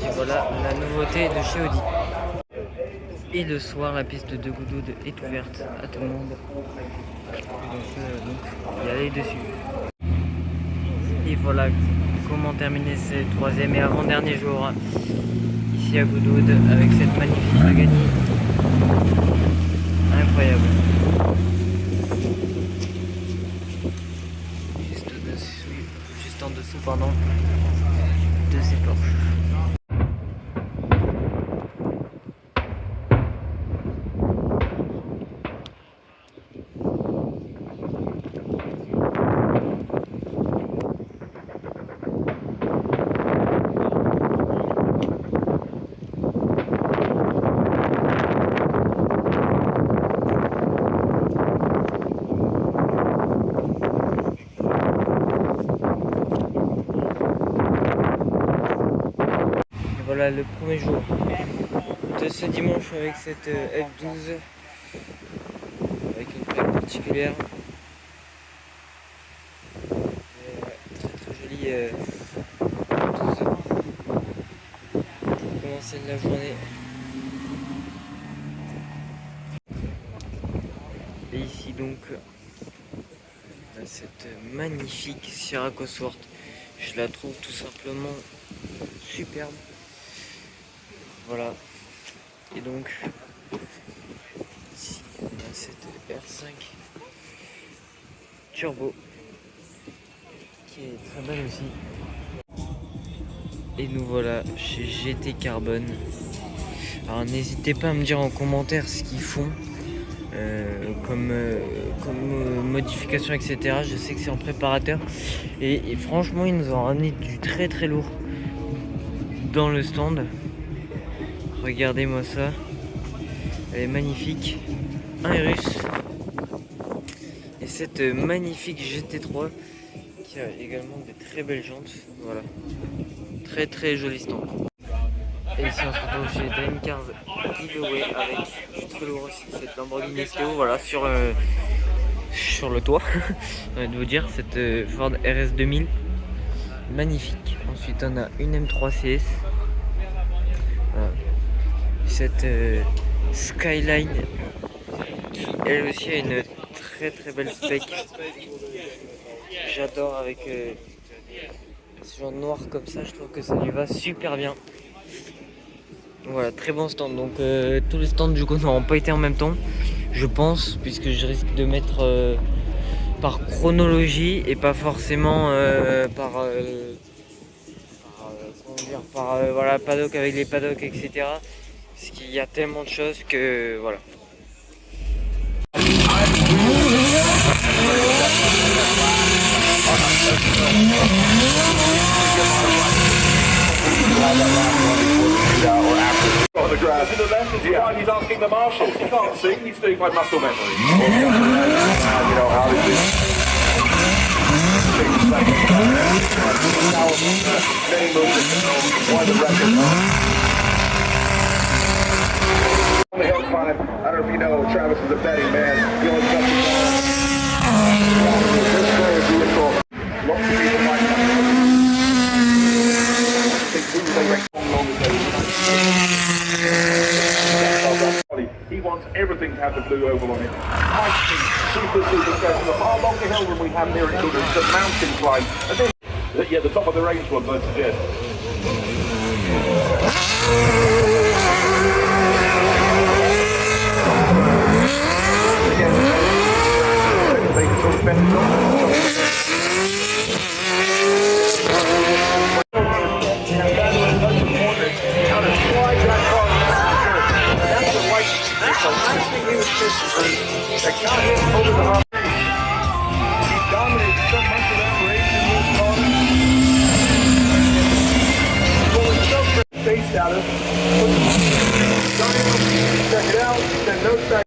Et voilà la nouveauté de chez Audi. Et le soir, la piste de Goudoud est ouverte à tout le monde. Donc y aller dessus. Et voilà comment terminer ce troisième et avant-dernier jour ici à Goudoud avec cette magnifique Pagani. Incroyable. Juste en dessous, pardon, de ces Porsche. Voilà le premier jour de ce dimanche avec cette F12 avec une plaque particulière. Très jolie F12 pour commencer la journée. Et ici donc cette magnifique Sierra Cosworth, je la trouve tout simplement superbe. Voilà, et donc ici on a cette R5 Turbo qui est très belle aussi. Et nous voilà chez GT Carbone. Alors n'hésitez pas à me dire en commentaire ce qu'ils font comme modification, etc. Je sais que c'est en préparateur et franchement ils nous ont ramené du très très lourd dans le stand. Regardez-moi ça, elle est magnifique. Un Urus et cette magnifique GT3 qui a également des très belles jantes. Voilà, très joli stand. Et ici on se retrouve chez Dream Cars Giveaway avec du très lourd aussi, cette Lamborghini STO, voilà, sur le toit. J'ai envie de vous dire, cette Ford RS 2000 magnifique. Ensuite on a une M3 CS. Voilà. Cette Skyline qui elle aussi a une très belle spec. J'adore avec ce genre noir comme ça, je trouve que ça lui va super bien. Voilà, très bon stand. Donc tous les stands du coup n'auront pas été en même temps, je pense, puisque je risque de mettre par chronologie et pas forcément par voilà, paddock avec les paddocks, etc. Parce qu'il y a tellement de choses que voilà. On the grass. To the left is the one he's asking the marshals. He can't see, he's doing by muscle memory. You know how this is. Won the record. On the hill climb, I don't know if you know, Travis is a betting man. He always got the this story is beautiful. Lots of people might he wants everything to have the blue oval on it. Super special. The far longer hill than we have here at Goudoud. It's a mountain climb. Yeah, the top of the range one, I suggest. Dallas. Check it out. Then no thanks.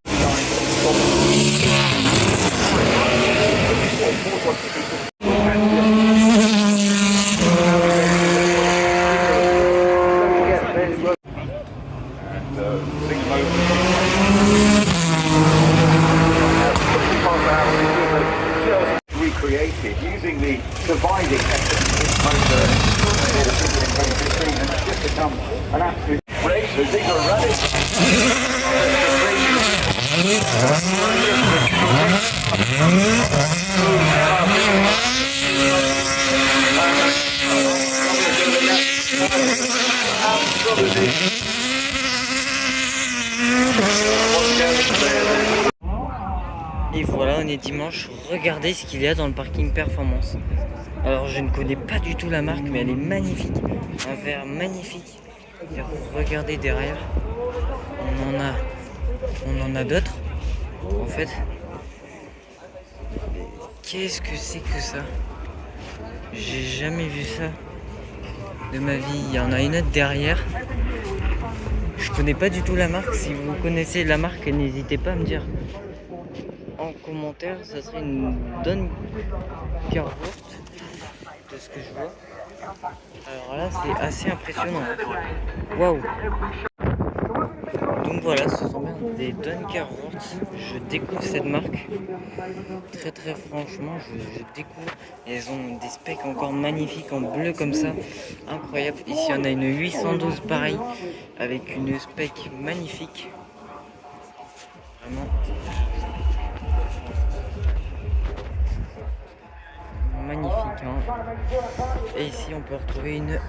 Recreated using the surviving essence motor in 2015, and it's just become an absolute race. So these are running. Et voilà, on est dimanche. Regardez ce qu'il y a dans le parking Performance. Alors je ne connais pas du tout la marque, mais elle est magnifique. Un verre magnifique. Et regardez derrière, on en a d'autres. En fait, qu'est-ce que c'est que ça? J'ai jamais vu ça de ma vie. Il y en a une autre derrière. Je connais pas du tout la marque. Si vous connaissez la marque, n'hésitez pas à me dire en commentaire. Ça serait une Dunkerwurst de ce que je vois. Alors là, c'est assez impressionnant. Waouh! Donc voilà, ce sont bien des Dunkerwurst. Je découvre cette marque. Très franchement, je découvre. Elles ont des specs encore magnifiques en bleu comme ça. Incroyable. Ici, on a une 812 pareil avec une spec magnifique. Vraiment. Magnifique, hein. Et ici on peut retrouver une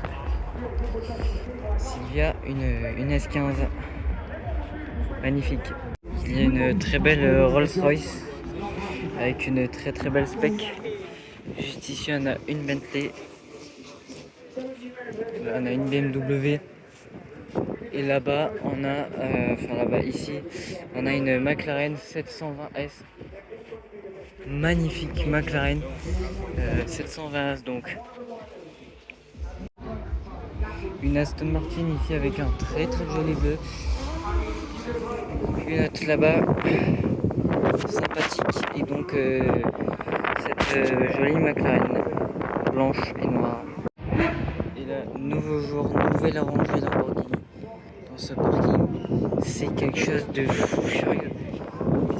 Silvia, une S15 magnifique. Il y a une très belle Rolls-Royce avec une très belle spec. Juste ici on a une Bentley, là, on a une BMW, et là-bas on a là-bas ici on a une McLaren 720S. Magnifique McLaren 720S donc. Une Aston Martin ici avec un très joli bleu. Une autre là-bas sympathique, et donc cette jolie McLaren blanche et noire. Et là, nouveau jour, nouvelle rangée Lamborghini dans ce parking. C'est quelque chose de fou furieux.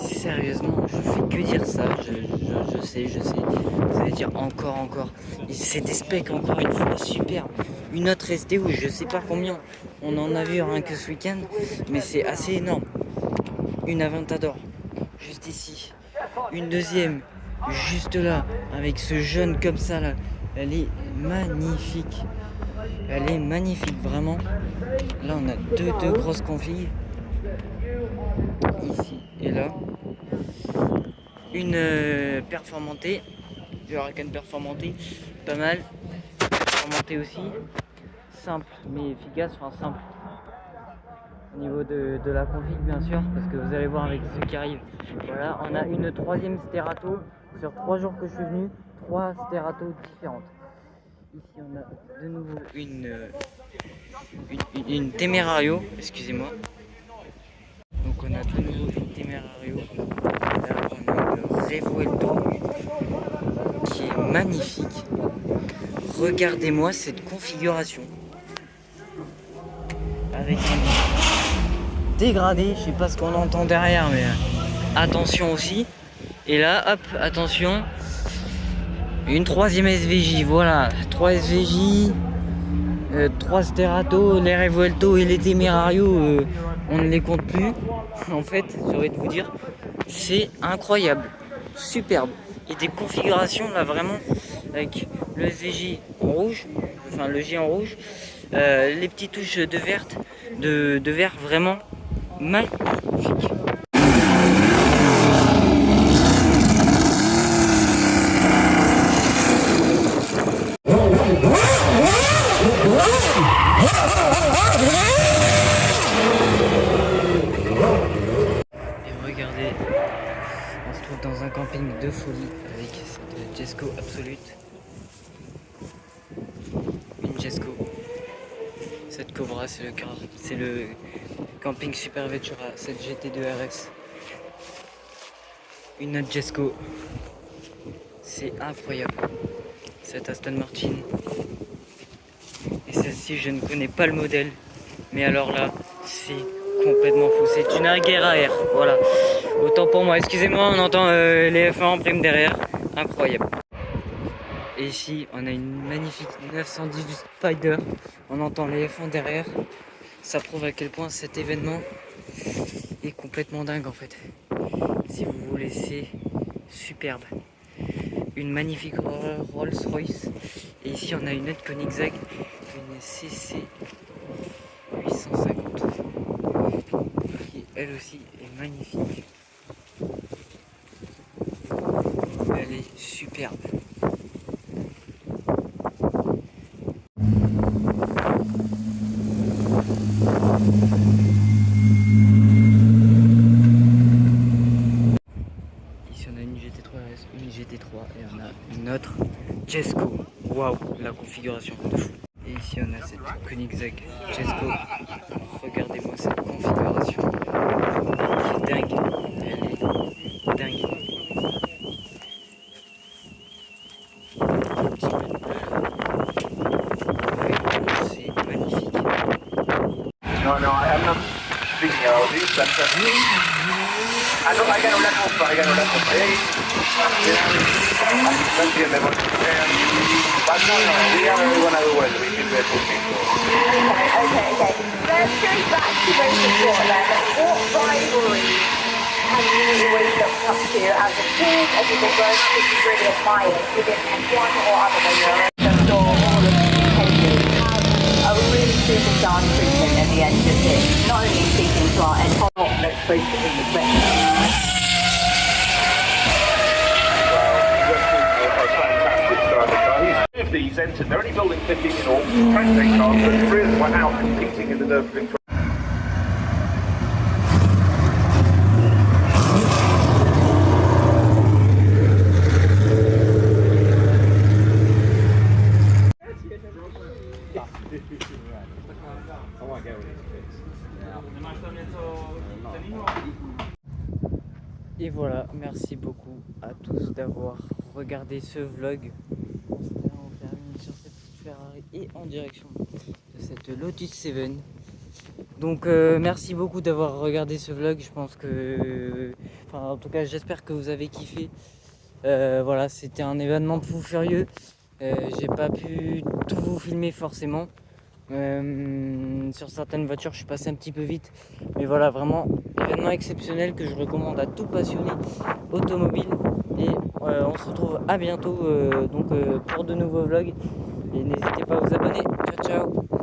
Sérieusement, je fais que dire ça, je sais, vous allez dire encore, c'est des specs encore une fois superbes. Une autre STO, je sais pas combien, on en a vu rien que ce week-end, mais c'est assez énorme. Une Aventador, juste ici, une deuxième, juste là, avec ce jaune comme ça là, elle est magnifique, vraiment. Là on a deux grosses configs, ici et là. Une performantée, du Huracan performantée, pas mal. Performantée aussi, simple mais efficace, enfin simple au niveau de la config bien sûr, parce que vous allez voir avec ce qui arrive. Voilà, on a une troisième Sterato. Sur 3 jours que je suis venu, 3 Sterato différentes. Ici on a de nouveau une Temerario, excusez-moi. Donc on a de nouveau une Temerario. Là on a une Revuelto qui est magnifique. Regardez-moi cette configuration. Avec un dégradé, je sais pas ce qu'on entend derrière, mais attention aussi. Et là, hop, attention, une troisième SVJ, voilà, 3 SVJ, 3 Sterato, les Revuelto et les Temerario, on ne les compte plus. En fait, j'ai envie de vous dire, c'est incroyable, superbe. Et des configurations là vraiment, avec le SVJ en rouge, enfin le J en rouge, les petites touches de vert vraiment magnifique. On se trouve dans un camping de folie avec cette Jesko Absolute. Une Jesko. Cette Cobra, c'est le camping Super Vettura, cette GT2 RS. Une autre Jesco. C'est incroyable. Cette Aston Martin. Et celle-ci, je ne connais pas le modèle. Mais alors là, c'est complètement fou. C'est une guerre à air. Voilà. Autant pour moi. Excusez-moi, on entend les F1 en prime derrière. Incroyable. Et ici, on a une magnifique 918 Spider. On entend les F1 derrière. Ça prouve à quel point cet événement est complètement dingue en fait. Si vous voulez, c'est superbe. Une magnifique Rolls-Royce. Et ici, on a une autre Koenigsegg, une CC 850, qui elle aussi est magnifique. Elle est superbe. Ici on a une GT3 RS, une GT3 et on a une autre Jesco. Waouh, la configuration de fou. Et ici on a cette Koenigsegg Jesco. Regardez-moi cette configuration. C'est dingue. Elle est dingue. C'est magnifique. No, I am not speaking about this, but I can let off. But no, we are gonna do well. We can do everything. Okay. Let's go back to race before then. What rivalry have you always looked up to as a kid, as you've been growing up, that you really admired within F1 or other than your own? So all of these cases have a really superstar treatment at the end of it. Not only speaking to our Let's face it, in the best. Of these entered, they're only building 15 in all. Track day cars, but three of them were out competing in the Nürburgring. Et voilà, merci beaucoup à tous d'avoir regardé ce vlog. On termine sur cette petite Ferrari et en direction de cette Lotus 7. Donc merci beaucoup d'avoir regardé ce vlog. Je pense que, en tout cas j'espère que vous avez kiffé. Voilà, c'était un événement fou furieux. J'ai pas pu tout vous filmer forcément. Sur certaines voitures je suis passé un petit peu vite, mais voilà, vraiment événement exceptionnel que je recommande à tout passionné automobile. Et on se retrouve à bientôt pour de nouveaux vlogs et n'hésitez pas à vous abonner. Ciao ciao.